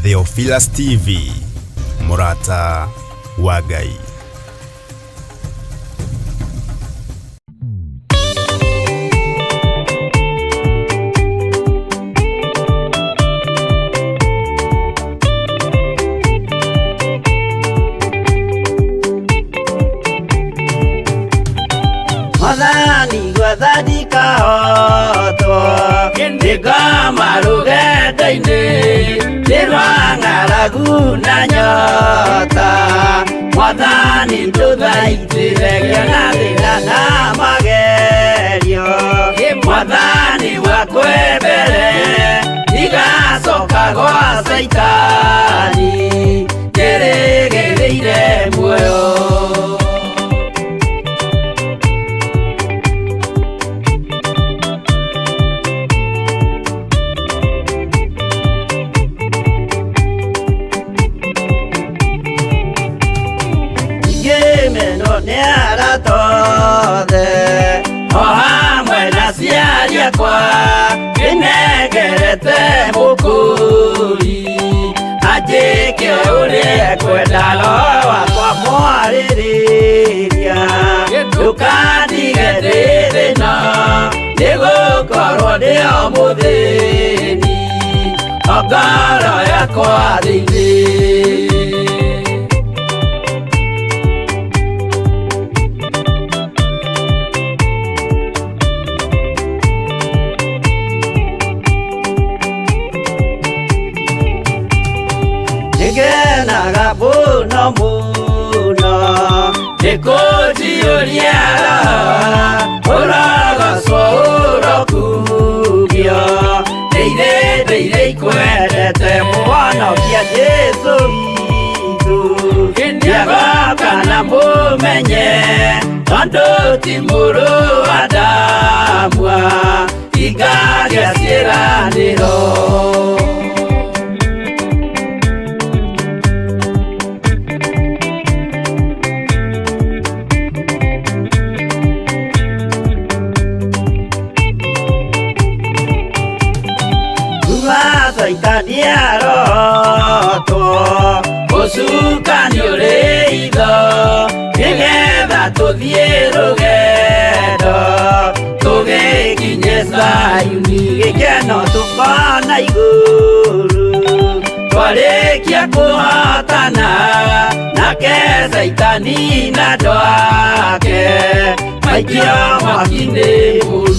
Theophilus TV, Murata wa Ngai. Madani gwadadika oto Ndiga marugeda ine Nirwanga laguna nyota Madani tudhaitire Gyanadina na magerio Madani wakwebere Niga soka kwa saitani Geregereire mwoyo Niara tode Ohamwe na siaria kwa Inegerete mukuri Ajike ule kwenda loa kwa mwariria Tukandigedere na Nigo koro deo mutheni Ogara ya kwa dini Naga buno muno Nikoti uliara Uraga sworo kugio Deire kwedete Mwana kia Jesu itu Ndiaga na mumenye Tondo timuru adamwa Igagia siraniro Niaroto Osuka nyoreido Nigetha tuthie rugendo Tugikinye Sayuni Gikeno tukona iguru Twarikia kuhotana Nake Saitani na andũ ake Maikio mwaki-inĩ mũru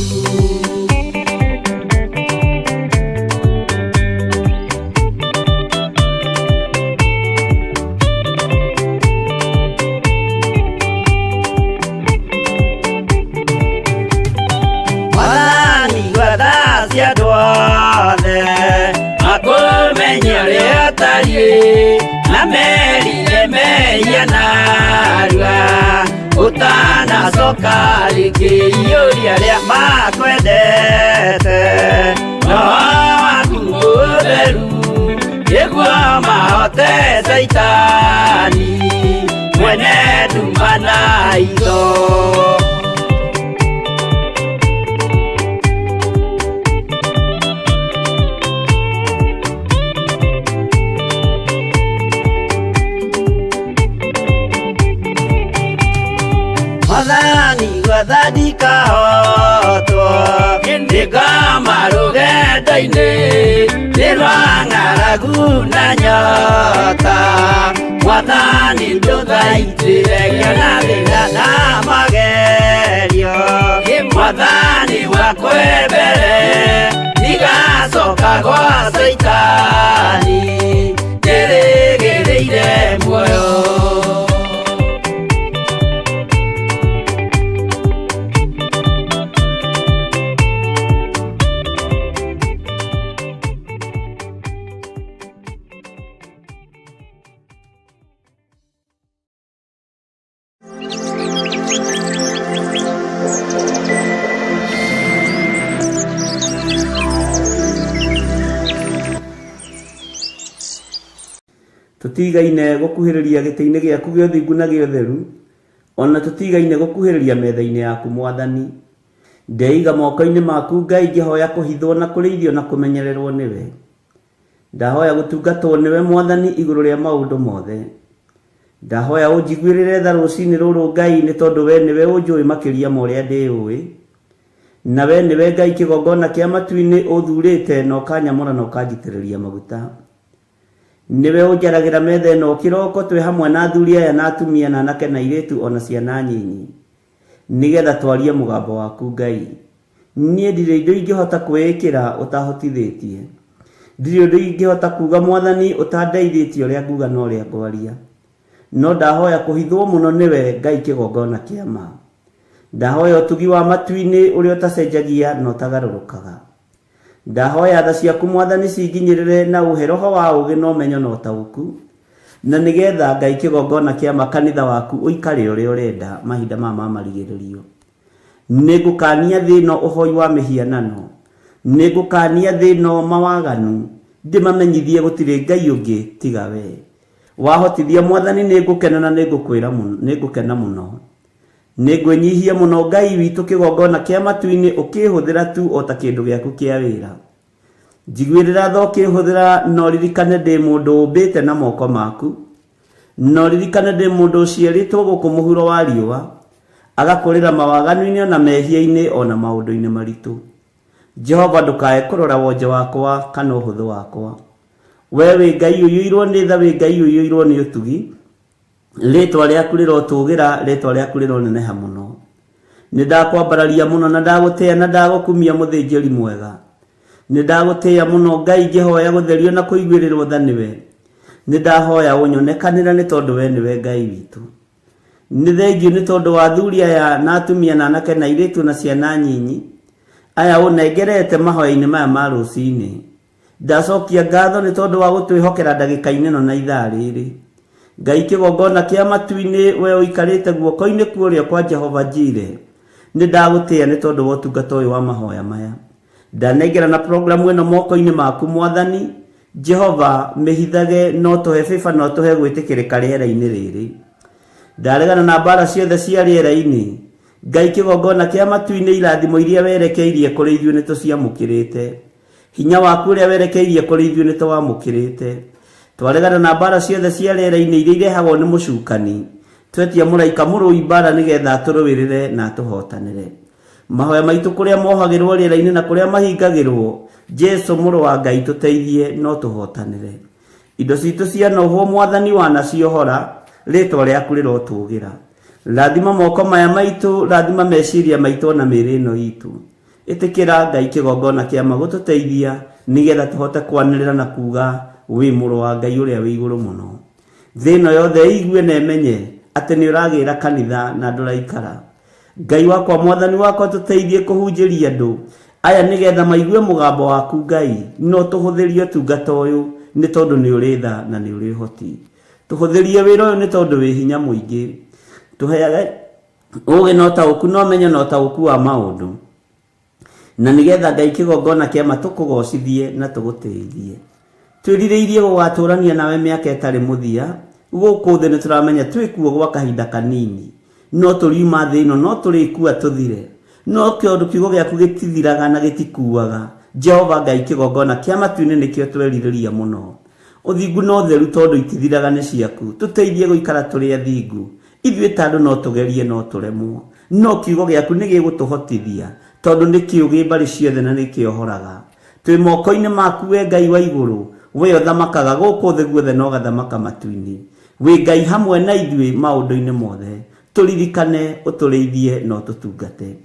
Na merire meia narua Utana soka likiyuria ria makwendete No waku mutheru Niguo mahote Saitani Mwene nduma na itho Madani gwadadika oto Ndiga marugeda ine Nirwanga laguna nyota Madani tudhaitire Gyanadina na magerio Madani wakwebere Niga soka kwa Saitani Geregereire mwoyo Tutigaine gukuhiriria gitĩ-inĩ gĩaku gĩa ũthingu na gĩa ũtheru, ona tutigaine gukuhiriria metha-inĩ yaku Mwathani. Ndeiga moko-inĩ maku Ngai ngĩhoya kũhithwo na kũrĩithio na kũmenyererwo nĩwe. ndahoya gutungatwo niwe Mwathani iguru ria maundu mothe. Ndahoya unjiguirire tha rucini ruru Ngai ni tondu we niwe unjui makiria ma uria ndiui, na we niwe Ngai kigongona kia matu-ini uthurite na ukanyamura na ukanjitiriria maguta. Niwe unjaragira metha ino kiroko twi hamwe na athuri aya na atumia na anake na iritu ona ciana nyinyi, nigetha twarie mugambo waku Ngai. Nie ndire indo ingihota kwikira utahotithitie, ndire indo ingihota kuga Mwathani utandeithitie uria nguga no uria ngwaria. No ndahoya kuhithwo muno niwe Ngai kigongona kia ma. Ndahoya utugi wa matu-ini uria utacenjagia na utagarurukaga. Ndahoya tha ciaku Mwathani cinginyirire na uheroho wa ugi no menyo na utauku, na nigetha Ngai kigongona kia makanitha waku uikare uria urenda mahinda mama marigiririo. Nigukania thino uhoi wa mihianano, nigukania thino mawaganu, ndimamenyithie gutire Ngai ungi tiga we. Wahotithia Mwathani nigukena na nigukwira muno, nigukena muno. Nigwinyihia muno Ngai witu kigongona kia matu-ini ukihuthira tu ota kindu giaku kia wira. Njiguirira tho ukihuthira no ririkane ndi mundu umbite na moko maku, no ririkane ndi mundu uciaritwo guku muhuro wa riua, agakurira mawaganu-ini na mehia-ini ona maundu-ini maritu. Jehova ndukae kurora wonje wakwa kana uhuthu wakwa. We wi Ngai uyuirwo ni tha, wi Ngai uyuirwo ni utugi, ritwa riaku rirotugira, ritwa riaku rironeneha muno. Nindakwambararia muno na ndagutia na ndagukumia muthinjiri mwega. Nindagutia muno Ngai ngihoya gutherio na kuiguirirwo tha niwe. Nindahoya unyonekanira ni tondu we niwe Ngai witu. Ni thengiu ni tondu wa athuri aya na atumia na anake na iritu na ciana nyinyi aya unengerete mahoya-ini maya ma rucini. Ndacokia ngatho ni tondu wa gutwihokera ndagika-ini no na ithaa riri. Ngai kigongona kia matu-ini we uikarite guoko-ini kuria kwa Jehova Jire. Nindagutia ni tondu wa utungata uyu wa mahoya maya. Ndanengera na programu ino moko-ini maku Mwathani. Jehova mihithage no tuhe fifa no tuhe gwitikirika riera-ini riri. Ndaregana na mbara ciothe cia riera-ini. Ngai kigongona kia matu-ini irathimo iria werekeirie kuri ithuĩ ni tuciamukirite. Hinya waku uria werekeirie kuri ithuĩ ni tuwamukirite. Twaregana na mbara ciothe cia riera-ini iria irehagwo ni mucukani. Twetia muraika murui mbara nigetha turuwirire na tuhotanire. Mahoya maitu kuria mohagirwo riera-ini na kuria mahingagirwo, Jesu muru wa Ngai tuteithie no tuhotanire. Indo citu cia nohwo Mwathani wanaciohora, ritwa riaku rirotugira. Rathima moko maya maitu, rathima meciria maitu na mĩĩrĩ ĩno itu. Itikira Ngai kigongona kia magututeithia nigetha tuhote kwanirira na kuga wi muru wa Ngai uria wi iguru muno. Thino yothe igue na emenye ati ni uragira kanitha na nduraikara. Ngai wakwa Mwathani wakwa tuteithie kuhunjiria andu aya nigetha maigue mugambo waku Ngai, no tuhuthirie tungata uyu ni tondu ni uri tha na ni uri hoti. Tuhuthirie wira uyu ni tondu wi hinya muingi. Tuheage ugi no tauku no menye no tauku wa maundu, na nigetha Ngai kigongona kia matukugocithie na tuguteithie. Twirireirie gugaturania nawe miaka itari muthia, guku thi ni turamenya twikuo gwa kahinda kanini, no turiuma thi ino no turikua tuthire, no kiondu kiugo giaku gitithiraga na gitikuaga. Jehova Ngai kigongona kia matu-ini nikio tweririria muno. Uthingu no theru tondu itithiraga ni ciaku. Tuteithie guikara turi athingu. Ithuĩ tandu no tugerie no turemwo, no kiugo giaku ni gigutuhotithia tondu ni kiugi mbari ciothe na nikiohoraga. Twi moko-ini maku we Ngai wa iguru, we uthamakaga guku thi guothe no gathamaka matu-ini. We Ngai hamwe na ithuĩ maundu-ini mothe. Turirikane utureithie no tutungate.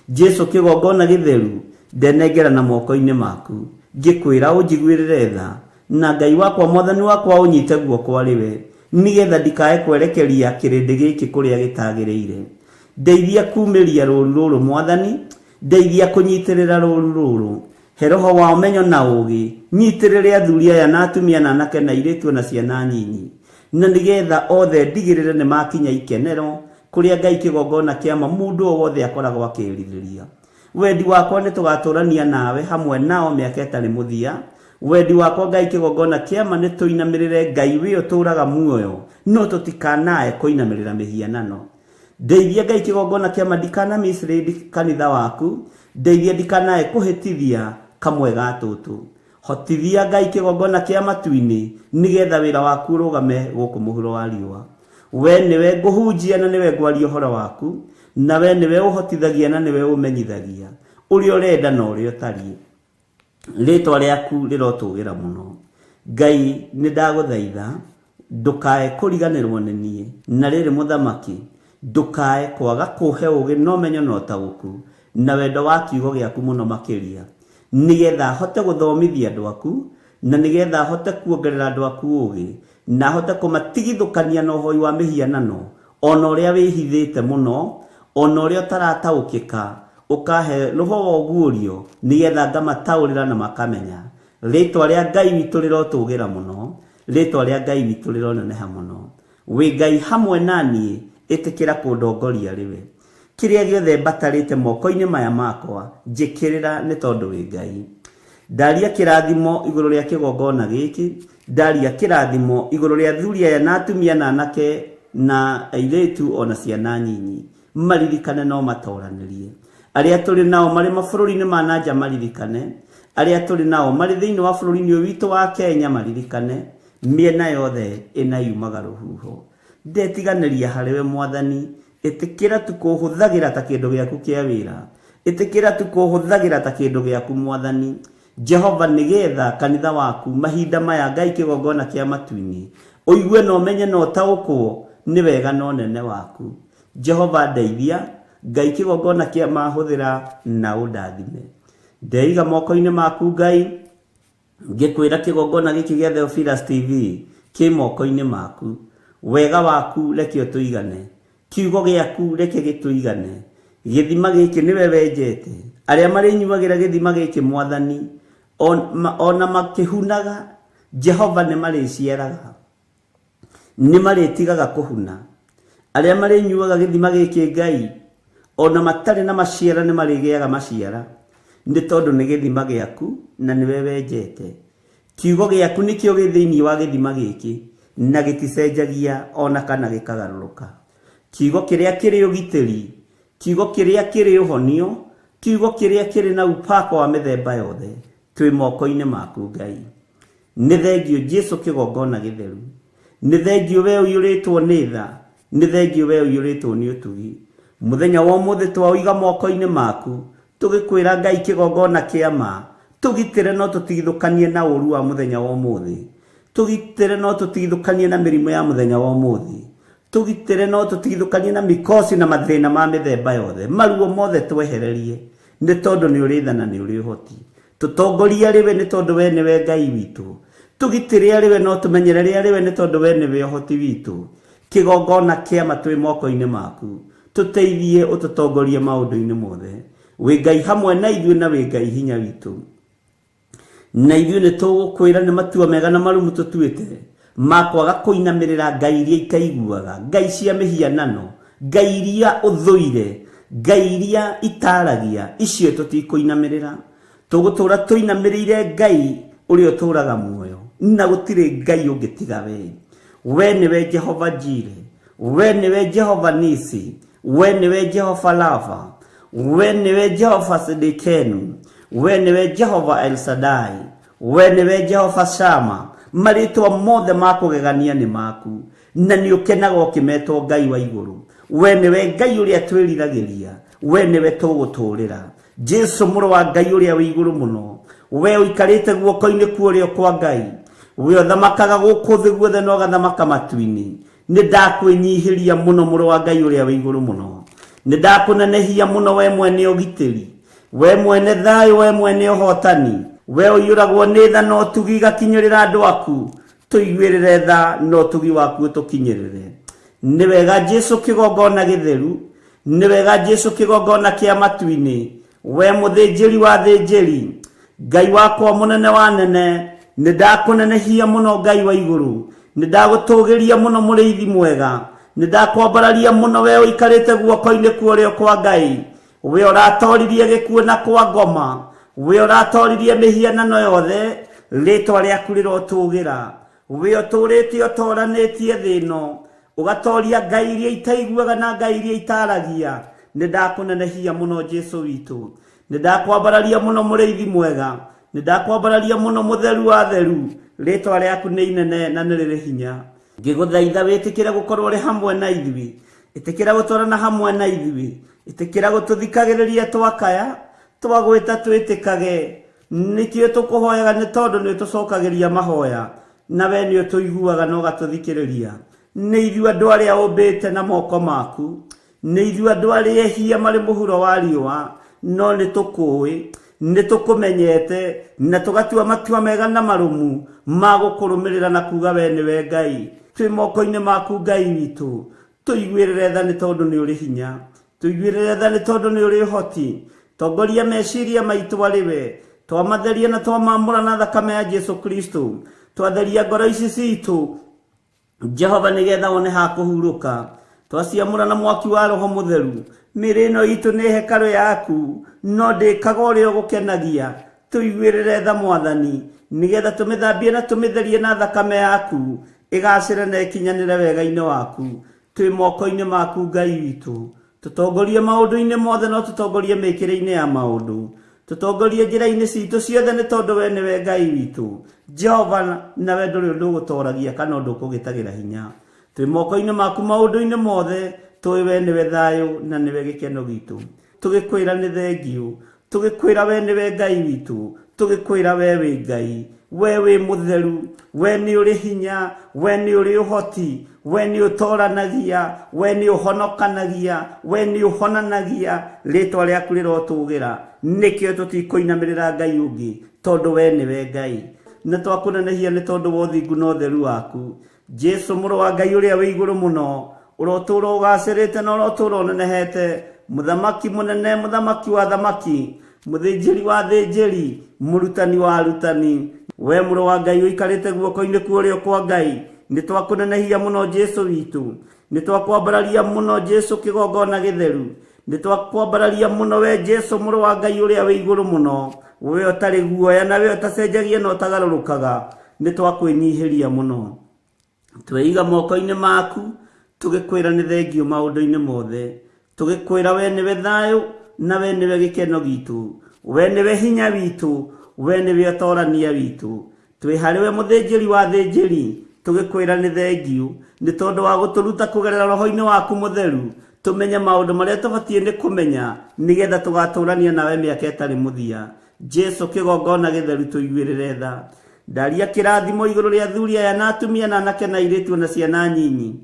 Jesu kigongona githeru ndenengera na moko-ini maku, ngikwira unjiguirire tha, na Ngai wakwa Mwathani wakwa unyite guoko riwe, nigetha ndikae kwerekeria kirindi giki kuria gitagiriire. Ndeithia kumiria ruru ruru Mwathani, ndeithia kunyitirira ruru ruru. He roho wa umenyo na ugi, nyitirire athuri aya na atumia na anake na iritu na ciana nyinyi, na nigetha othe ndigirire ni makinya ikenero kuria Ngai kigongona kiama mundu o wothe akoragwo akiririria. Wendi wakwa ni tugaturania nawe hamwe nao miaka itari muthia. Wendi wakwa Ngai kigongona kiama ni tuinamirire Ngai wi uturaga muoyo, no tutikanae kuinamirira mihianano. Ndeithia Ngai kigongona kiama ndikana misiri kanitha waku, ndeithia ndikanae kuhitithia kamwe gatutu. hotithia Ngai kigongona kia matu-ini nigetha wira waku rugame guku muhuro wa riua. We niwe nguhunjia na niwe ngwaria uhoro waku, na we niwe uhotithagia na niwe umenyithagia uri urenda na uri utari. Ritwa riaku rirotugira muno. Ngai ni ndaguthaitha ndukae kuriganirwo ni nie, na riri muthamaki ndukae kwaga kuhe ugi no menyo no taguku na wendo wa kiugo giaku muno makiria, nigetha hote guthomithia andu aku, na nigetha hote kuongerera andu aku ugi, na hote kumatigithukania na uhoi wa mihianano ona uria wihithite muno, ona uria utarataukika, ukahe roho gurio nigetha ngamataurira na makamenya. Ritwa ria Ngai witu rirotugira muno, ritwa ria Ngai witu rironeneha muno. We Ngai hamwe nani itikira kundongoria riwe. Kiria giothe batarite moko-ini maya makwa njikirira ni tondu we Ngai. Ndaria kirathimo iguru ria kigongona giki, ndaria kirathimo iguru ria thuri aya na atumia na anake na airitu ona ciana nyinyi. Maririkane no matoranirie. Aria turi nao mari mabũrũri-inĩ ma nanja maririkane. Aria turi nao mari thiini wa bũrũri-inĩ witu wa Kenya maririkane. Miena yothe ina yumaga ruhuho. Ndetiganiria hariwe Mwathani, itikira tukuhuthagira ta kindu giaku kia wira, itikira tukuhuthagira ta kindu giaku Mwathani. Jehova nigetha kanitha waku mahinda maya Ngai kigongona kia matu-ini uigue no menye no taukwo ni wega no nene waku. Jehova ndeithia Ngai kigongona kia mahuthira na undathime. Ndeiga moko-ini maku Ngai, ngikwira kigongona giki gia Theophilus TV ki moko-ini maku. Wega waku reke tuigane, kiugo giaku reke gituigane. Githima giki niwe wenjete, aria mari nyuagira githima giki Mwathani ona makihunaga Jehova ni mariciaraga, ni maritigaga kuhuna. Aria mari nyuaga githima giki Ngai ona matari na maciara ni marigiaga maciara, ni tondu ni githima giaku na niwe wenjete. Kiugo giaku nikio githiini wa githima giki na giticenjagia ona kana gikagaruruka. Kiugo kiria kiri ugitiri, kiugo kiria kiri uhonio, kiugo kiria kiri na upako wa mithemba yothe twi moko-ini maku Ngai. Ni thengio Jesu kigongona githeru, ni thengio we uyuritwo ni tha, ni thengio we uyuritwo ni utugi. Muthenya wa umuthi twaiga moko-ini maku tugikwira Ngai kigongona kia ma, tugitire no tutigithukanie na uru wa muthenya wa umuthi, tugitire no tutigithukanie na mirimo ya muthenya wa umuthi, tugitire no tutigithukanie na mikosi na mathina ma mithemba yothe. Maruo mothe twehererie ni tondu ni uri tha na ni uri uhoti. Tutongoria riwe ni tondu we niwe Ngai witu, tugitire riwe no tumenyerere riwe ni tondu we niwe uhoti witu. Kigongona kia matwi moko-ini maku, tuteithie ututongorie maundu-ini mothe. We Ngai hamwe na ithuĩ na we Ngai hinya witu, na ithuĩ ni tugukwira ni matua mega na marumu tutuite makwaga kuinamirira Ngai iria ikaiguaga, Ngai cia mihianano, Ngai iria uthuire, Ngai iria itaragia, icio tutikuinamirira. Tugutura tuinamirire Ngai uria uturaga muoyo, na gutire Ngai ungitiga we. We niwe Jehova Jire, we niwe Jehova Nisi, we niwe Jehova Lava, we niwe Jehova Sidikenu, we niwe Jehova El Shaddai, we niwe Jehova Shama. Maritwa mothe makugegania ni maku, na ni ukenaga ukimetwo Ngai wa iguru. We niwe Ngai uria twiriragiria, we niwe tuguturira. Jesu muru wa Ngai uria wi iguru muno, we uikarite guoko-ini kuorio kwa Ngai, we uthamakaga guku thi guothe no gathamaka matu-ini. Ni ndakwinyihiria muno muru wa Ngai uria wi iguru muno, ni ndakunenehia muno we mwene ugitiri, we mwene thayo, we mwene uhotani. We uyuragwo ni tha no tugi gakinyirira andu aku, tuiguirire tha no tugi waku tukinyirire. Ni wega Jesu kigongona githeru, ni wega Jesu kigongona kia matu-ini. We muthinjiri wa thinjiri, Ngai wakwa munene wa nene, ni ndakunenehia muno Ngai wa iguru, ni ndagutugiria muno muriithi mwega, ni ndakwambararia muno we uikarite guoko-ini kuorio kwa Ngai. We uratoririe gikuo na kwa ngoma, we uratoririe mihianano yothe, ritwa riaku rirotugira. We uturite utoranitie thino, ugatoria Ngai iria itaiguaga na Ngai iria itaragia. Ni ndakunenehia muno Jesu witu, ni ndakwambararia muno muriithi mwega, Nindakwambararia muno mutheru wa theru, ritwa riaku ni inene na ni riri hinya. Ngiguthaitha witikire gukorwo ri hamwe na ithui, itikira gutwarana hamwe na ithui, itikira gututhikagiriria twakaya, twagwita twitikage, nikio tukuhoyaga ni tondu ni tucokagiria mahoya, na we ni tuiguaga no gatuthikiriria. Ni ithui andu aria umbite na moko maku, ni ithui andu aria ehia mari muhuro wa riua, no ni tukui, ni tukumenyete, na tugatua matua mega na marumu magukurumirira na kuga we niwe Ngai. Twi moko-ini maku Ngai witu, tuiguirire tha ni tondu ni uri hinya, tuiguirire tha ni tondu ni uri hoti. Tongoria meciria maitu ariwe, twamatheria na twamamura na thakame ya Jesu Kristo, twatheria ngoro ici citu Jehova nigetha one ha kuhuruka. Twaciamura na mwaki wa Roho Mutheru, mĩĩrĩ ĩno itu ni hekalu yaku, no ndĩkaga ũrĩa ũgũkenagia. Tuiguĩrĩre tha Mwathani, nigetha tũmĩthambie na tũmĩtherie na thakame yaku, ĩgacĩre na ĩkinyanĩre wega-inĩ waku. Twĩ moko-inĩ maku Ngai witũ, tũtongorie maũndũ-inĩ mothe, no tũtongorie mĩkĩre-inĩ ya maũndũ, tũtongorie njĩra-inĩ citũ ciothe nĩ tondũ we nĩwe Ngai witũ. Jehova, nawe ndũrĩ ũndũ ũgũtoragia kana ũndũ ũkũgĩtagĩra hinya. Twĩ moko-inĩ maku maũndũ-inĩ mothe, tũĩ we nĩwe thayũ na nĩwe gĩkeno gitũ. Tũgĩkwĩra nĩ thengiũ, tũgĩkwĩra we nĩwe Ngai witũ, tũgĩkwĩra we wĩ Ngai, we wĩ mũtheru, we nĩ ũrĩ hinya, we nĩ ũrĩ ũhoti, we nĩ ũtoranagia, we nĩ ũhonokanagia, we nĩ ũhonanagia. Rĩtwa rĩaku rĩrotũgĩra, nĩkĩo tũtikũinamĩrĩra Ngai ũngĩ, tondũ we nĩwe Ngai. Na twakũnenehia nĩ tondũ wa ũthingu na ũtheru waku. Jesu mũrũ wa Ngai ũrĩa wĩ igũrũ mũno, ũrotũra ũgacĩrĩte na ũrotũra ũnenehete, mũthamaki mũnene, mũthamaki wa thamaki, mũthĩnjĩri wa thĩnjĩri, mũrutani wa arutani, we mũrũ wa Ngai ũikarĩte guoko-inĩ kwa ũrĩo kwa Ngai. Nĩ twakũnenehia mũno Jesu witũ, nĩ twakwambararia mũno Jesu kĩgongona gĩtheru, nĩ twakwambararia mũno we Jesu mũrũ wa Ngai ũrĩa wĩ igũrũ mũno, we ũtarĩ guoya na we ũtacenjagia na ũtagarũrũkaga. Nĩ twakwĩnyihĩria mũno, tweiga moko-inĩ maku, tũgĩkwĩra nĩ thengiũ maũndũ-inĩ mothe, tũgĩkwĩra we nĩwe thayũ na we nĩwe gĩkeno gitũ, we nĩwe hinya witũ, we nĩwe ũtorania witũ. Twĩ harĩ we mũthĩnjĩri wa thĩnjĩri, tũgĩkwĩra nĩ thengiũ nĩ tondũ wa gũtũruta kũgerera Roho-inĩ waku Mũtheru, tũmenye maũndũ marĩa tũbatiĩ nĩ kũmenya, nĩgetha tũgatũrania nawe mĩaka ĩtarĩ mũthia. Jesu kĩgongona gĩtheru, tũiguĩrĩre tha. Ndaria kĩrathimo igũrũ rĩa athuri aya na atumia na anake na airĩtu na ciana nyinyi.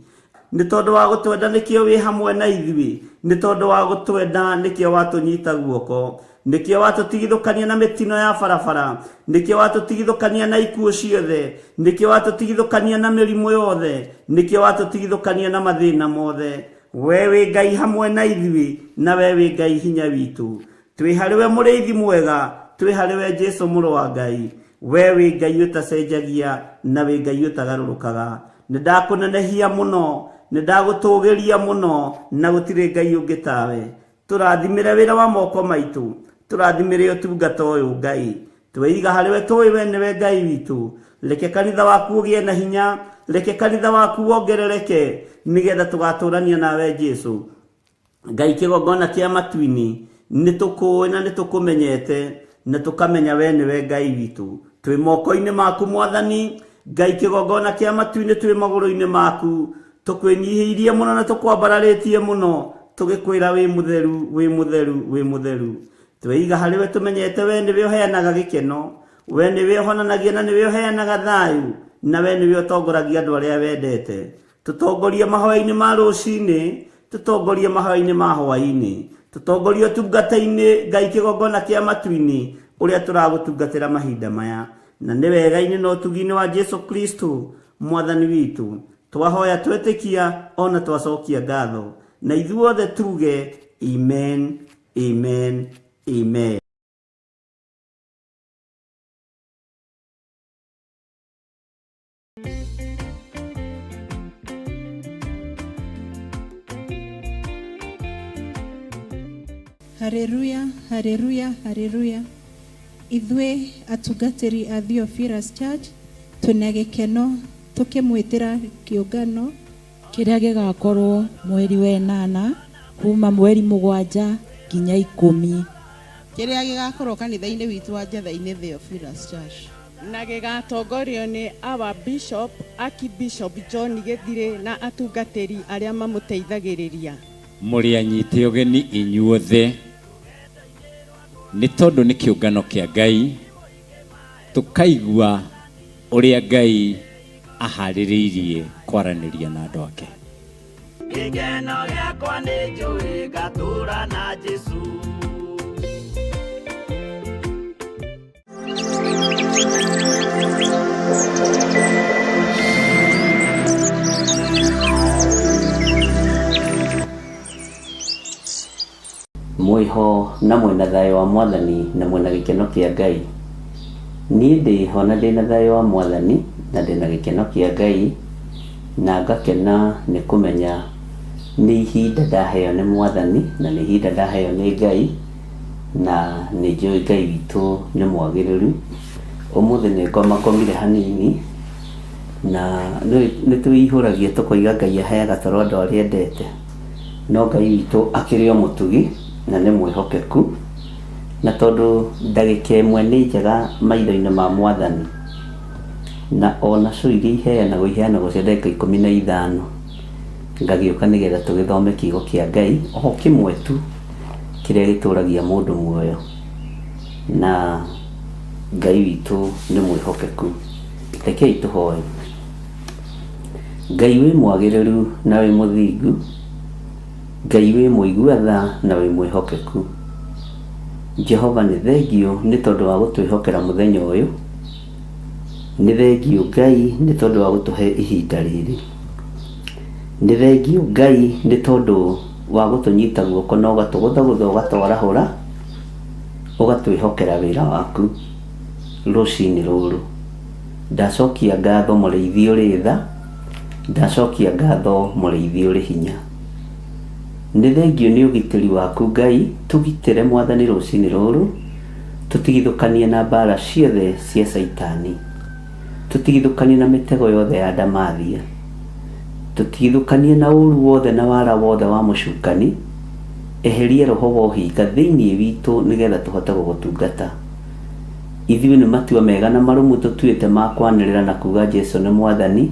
Nĩ tondũ wa gũtwenda nĩkĩo wĩ hamwe na ithuĩ, nĩ tondũ wa gũtwenda nĩkĩo watũnyita guoko, nĩkĩo watũtigithũkania na mĩtino ya barabara, nĩkĩo watũtigithũkania na ikuũ ciothe, nĩkĩo watũtigithũkania na mĩrimũ yothe, nĩkĩo watũtigithũkania na mathĩna mothe. We wĩ Ngai hamwe na ithuĩ, na we wĩ Ngai hinya witũ. Twĩ harĩ we mũrĩithi mwega, twĩ harĩ we Jesu mũrũ wa Ngai, we wĩ Ngai ũtacenjagia na wĩ Ngai ũtagarũrũkaga. Nĩ ndakũnenehia mũno, nĩ ndagũtũgĩria mũno, na gũtirĩ Ngai ũngĩ tawe. Tũrathimĩre wĩra wa moko maitũ, tũrathimĩre ũtungata ũyũ Ngai. Tweiga harĩ we, tũĩ we nĩwe Ngai witũ. Reke kanitha waku ũgĩe na hinya, reke kanitha waku wongerereke, nĩgetha tũgatũrania nawe Jesu. Ngai kĩgongona kĩa matu-inĩ, nĩ tũkũĩ na nĩ tũkũmenyete, na tũkamenya we nĩwe Ngai witũ. Twĩ moko-inĩ maku Mwathani, Ngai kĩgongona kĩa matu-inĩ, twĩ magũrũ-inĩ maku, tũkwĩnyihĩirie mũno na tũkwambararĩtie mũno, tũgĩkwĩra wĩ mũtheru, wĩ mũtheru, wĩ mũtheru. Tweiga harĩ we, tũmenyete we nĩwe ũheanaga gĩkeno, we nĩwe ũhonanagia na nĩwe ũheanaga thayũ, na we nĩwe ũtongoragia andũ arĩa wendete. Tũtongorie mahoya-inĩ ma rũcinĩ, tũtongorie mahoya-inĩ ma hwaĩ-inĩ, tũtongorie ũtungata-inĩ Ngai kĩgongona kĩa matu-inĩ ũrĩa tũragũtungatĩra mahinda maya. Na nĩ wega-inĩ na ũtugi-inĩ wa Jesu Kristo Mwathani witũ, twahoya twetĩkia ona twacokia ngatho, na ithuothe tuge amen, amen, amen. Haleluya, haleluya, haleluya. Ithuĩ atungatĩri a Theophilus Church twĩna gĩkeno tũkĩmwĩtĩra kĩũngano kĩrĩa gĩgakorwo mweri wa 8 kuma mweri 7 nginya 10 kiria gigakorwo kanitha-ini witu wa Njatha-ini Theophilus Church na gigatongorio ni our bishop Archbishop John Githire na atungatiri aria mamuteithagiriria. Muri anyite ugeni inyuothe ni tondu ni kiungano kia Ngai tukaigua uria Ngai ahaririirie kwaraniria na andu ake. Gĩkeno gĩakwa nĩ njũĩ ngatũũra na Jesu. Mwĩho na mwĩna thayũ wa Mwathani na mwĩna gĩkeno kĩa Ngai. Niĩ ndĩho na ndĩna thayũ wa Mwathani na ndĩna gĩkeno kĩa Ngai, na ngakena nĩ kũmenya nĩ ihinda ndaheo nĩ Mwathani na nĩ ihinda ndaheo nĩ Ngai, na nĩ njũĩ Ngai witũ nĩ mwagĩrĩru. Ũmũthĩ nĩ ngomakomire hanini na nĩ twĩihũragia tũkoiga Ngai aheaga toro andũ arĩa endete, no Ngai witũ akĩrĩ o mũtugi na nĩ mwĩhokeku, na tondũ ndagĩka ĩmwe nĩ njega maitho-inĩ ma Mwathani, na ona cio iria iheanagwo cia ndagĩka 15 ngagĩũka nĩgetha tũgĩthome kiugo kĩa Ngai o kĩmwe tu kĩrĩa gĩtũragia mũndũ muoyo, na Ngai witũ nĩ mwĩhokeku. Rekei tũhoe. Ngai wĩ mwagĩrĩru na wĩ mũthingu, Ngai wĩ mũigua tha na wĩ mwĩhokeku. Jehova nĩ thengio nĩ tondũ wa gũtwĩhokera mũthenya ũyũ. Nĩ thengio Ngai nĩ tondũ wa gũtũhe ihinda rĩrĩ. Nĩ thengio Ngai nĩ tondũ wa gũtũnyita guoko na ũgatũgũthagũtha ũgatwarahũra ũgatwĩhokera wĩra waku rũcinĩ rũrũ. Ndacokia ngatho mũrĩithi ũrĩ tha, ndacokia ngatho mũrĩithi ũrĩ hinya. Nĩ thengio nĩ ũgitĩri waku Ngai, tũgitĩre Mwathani rũcinĩ rũrũ, tũtigithũkanie na mbara ciothe cia Saitani, tũtigithũkanie na mĩtego yothe ya ndamathia, tũtigithũkanie na ũru wothe na wara wothe wa mũcukani. Eherie roho wa ũhinga thĩinĩ witũ nĩgetha tũhote gũgũtungata. Ithuĩ nĩ matua mega na marũmu tũtuĩte ma kwanĩrĩra na kuga Jesũ nĩ Mwathani.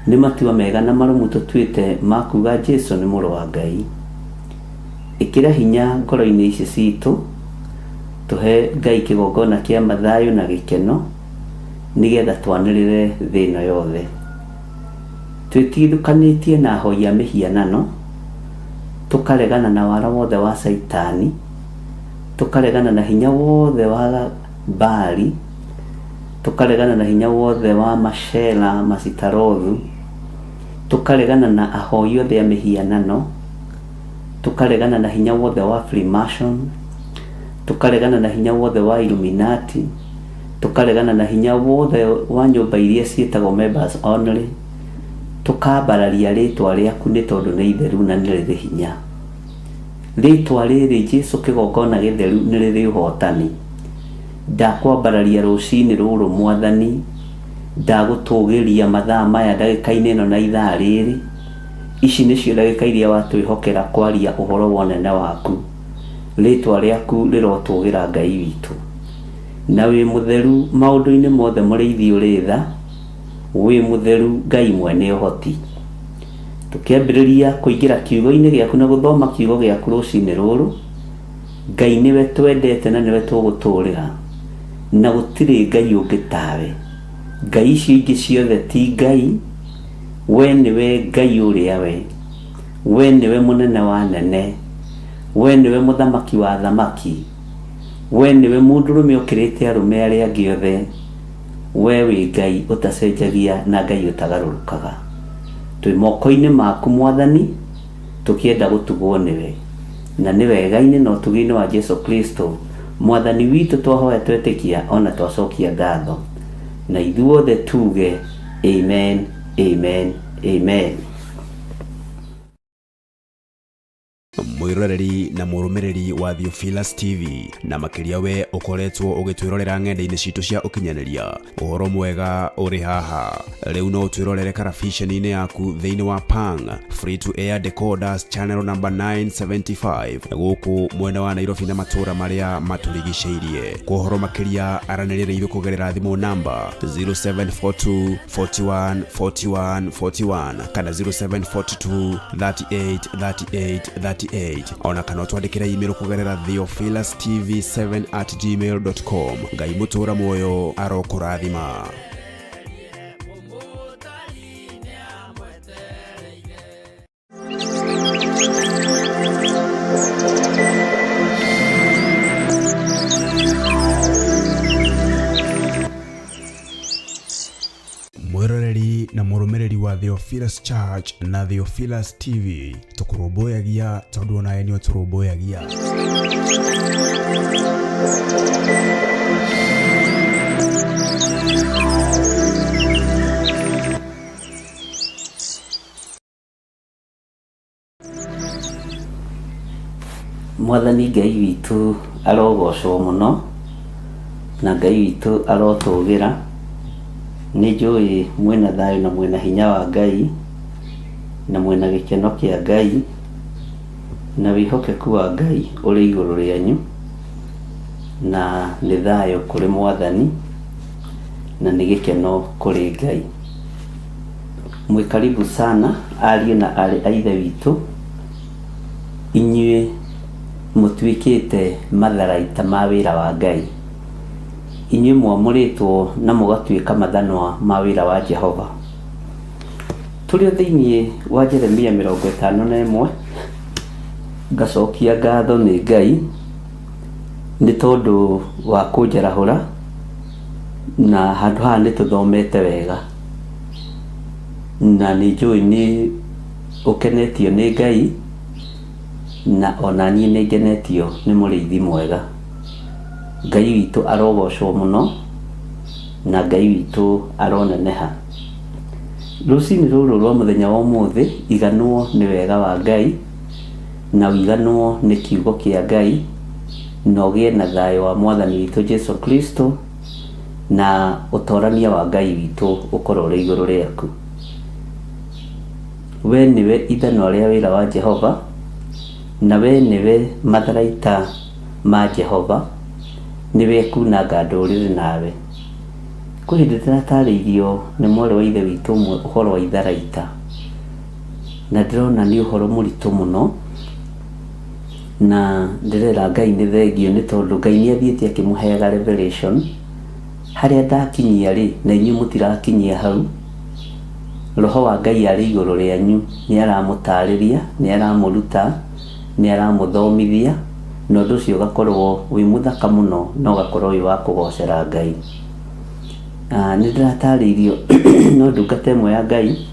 Nĩ matua mega na marũmu tũtuĩte ma kuga Jesũ nĩ mũrũ wa Ngai. Ĩkĩra hinya ngoro-inĩ ici citũ, tũhe Ngai kĩgongona kĩa mathayũ na gĩkeno nĩgetha twanĩrĩre thĩ ĩno yothe. Twĩtigithũkanĩtie na ahoi a mĩhianano, tũkaregana na wara wothe wa Saitani, tũkaregana na hinya wothe wa Baali, tũkaregana na hinya wothe wa Mashela, Masitarothu, tũkaregana na ahoi othe a mĩhianano, tũkaregana na hinya wothe wa Freemason, tũkaregana na hinya wothe wa Illuminati, tũkaregana na hinya wothe wa nyũmba iria ciĩtagwo members only. Tũkambararia rĩtwa rĩaku nĩ tondũ nĩ itheru na nĩ rĩrĩ hinya. Rĩtwa rĩrĩ Jesũ kĩgongona gĩtheru nĩ rĩrĩ ũhotani. Ndakwambararia rũcinĩ rũrũ Mwathani, ndagũtũgĩria mathaa maya ndagĩka-inĩ ĩno na ithaa rĩrĩ. Ici nĩcio ndagĩka iria watwĩhokera kwaria ũhoro wa ũnene waku. Rĩtwa rĩaku rĩrotũgĩra Ngai witũ. Na wĩ mũtheru maũndũ-inĩ mothe mũrĩithi ũrĩ tha, wĩ mũtheru Ngai mwene ũhoti. Tũkĩambĩrĩria kũingĩra kiugo-inĩ gĩaku na gũthoma kiugo gĩaku rũcinĩ rũrũ, Ngai nĩwe twendete na nĩwe tũgũtũũrĩra, na gũtirĩ Ngai ũngĩ tawe. Ngai icio ingĩ ciothe ti Ngai. We nĩwe Ngai ũrĩa we. We nĩwe mũnene wa anene. We nĩwe mũthamaki wa athamaki. We nĩwe mũndũrũme ũkĩrĩte arũme arĩa angĩ othe. We wĩ Ngai ũtacenjagia na Ngai ũtagarũrũkaga. Twĩ moko-inĩ maku Mwathani, tũkĩenda gũtugwo nĩwe, na nĩ wega-inĩ na ũtugi-inĩ wa Jesũ Kristo Mwathani witũ twahoya twetĩkia ona twacokia ngatho, na ithuothe tuge amen, amen, amen. mwiroreri na murumiriri wa Theophilus TV na makiria we ukoretwo ugitwirorera ng'enda-ini citu cia ukinyaniria uhoro mwega uri haha riu no twirorere karabiceni-ini yaku thiini wa Pang free to air decoders channel number 975 guku mwena wa Nairobi na matura maria maturigiceirie kuhoro makiria aranirire ithu kugerera thimu namba 0742 41 41 41 kana 0742 38 38 38 ona kana twandikira email kugerera theophilustv7@gmail.com ngai mutura moyo arokurathima. Mwiroreri na murumiriri wa Theophilus Church na Theophilus TV tukuruboyagia tondu onaye nio turuboyagia. Mwathani Ngai witu arogocwo muno na Ngai witu arotugira ni njui mwena thayo na mwena hinya wa Ngai na mwena gikeno kia Ngai na wihokeku wa Ngai uri iguru rianyu na ni thayo kuri Mwathani na ni gikeno kuri Ngai. Mwikaribu sana ariu na ari aithe witu inyue mutwikite matharaita ma wira wa Ngai, inyue mwamuritwo na mugatuika mathanwa ma wira wa Jehova. Turi thiini wa Jeremia 51 ngacokia ngatho ni Ngai ni tondu wa kunjarahura na handu haha nituthomete wega na ni njui ni ukenetio ni Ngai na onani ni ngenetio ni muriithi mwega. Ngai witu arogocwo muno na Ngai witu aroneneha. Rucini ruru rwa muthenya wa umuthi iganwo ni wega wa Ngai na wiganwo ni kiugo kia Ngai na ugie na thayo wa Mwathani witu Jesu Kristo na utorania wa Ngai witu ukorwo uri iguru riaku. We niwe ithano ria wira wa Jehova na we niwe matharaita ma Jehova niwe kunanga ndurire nawe. Kuhindira tarĩirio ni mwari wa ithe witu umwe uhoro wa itharaita na ndirona ni uhoro muritu muno na ndirera Ngai ni thengio ni tondu Ngai ni athiĩte akimuheaga revelation haria ndakinyia ri na inyuĩ mutirakinyia hau. Roho wa Ngai ari iguru rianyu ni aramutariria ni aramuruta ni aramuthomithia na undu ucio ugakorwo wi muthaka muno na ugakorwo wi wa kugocera Ngai. Ni ndirataririo no ndungata imwe ya Ngai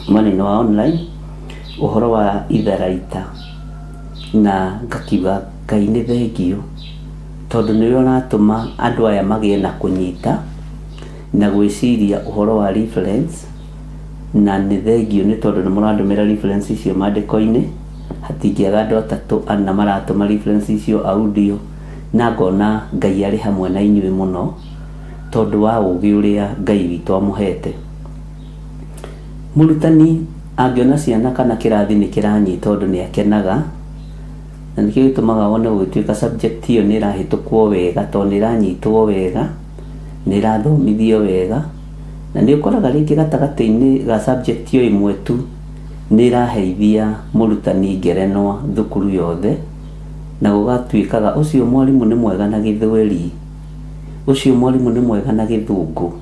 mwena wa online uhoro wa itharaita na ngakiuga Ngai ni thengio tondu niwe uratuma andu aya magie na kunyita na gwiciria uhoro wa reference na ni thengio ni tondu ni murandumira reference icio mandiko-ini hatingiaga andu atatu ana maratuma reference icio audio na ngona Ngai ari hamwe na inyuĩ muno tondu wa ugi uria Ngai witu amuhete. Murutani angiona ciana kana kirathi ni kiranyi tondu ni akenaga na nikio gitumaga wone gutwika subject iyo ni rahitukwo wega tondu ni ranyitwo wega ni rathomithio wega na ni ukoraga ringi gatagati-ini ga subject iyo imwe tu ni raheithia murutani ngerenwa thukuru yothe na gugatwikaga ucio mwarimu ni mwega na Githweri, ucio mwarimu ni mwega na Githungu,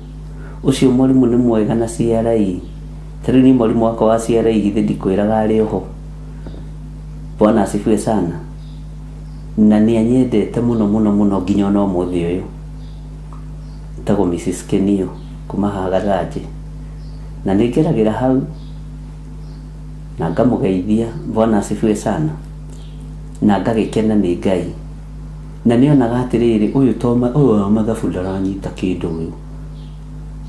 ucio mwarimu ni mwega na CRE. Tari ni mwarimu wako wa CRE githi ndikwiraga ari ho. Bwana asifiwe sana. Na ni anyendete muno muno muno nginya no muthi uyu tago Mrs. Kenio kuma hagaraje na ningeragira hau na ngamugeithia. Bwana asifiwe sana na ngagikena ni Ngai na nionaga atiriri uyu toma uyu mathabu ndaranyita kindu uyu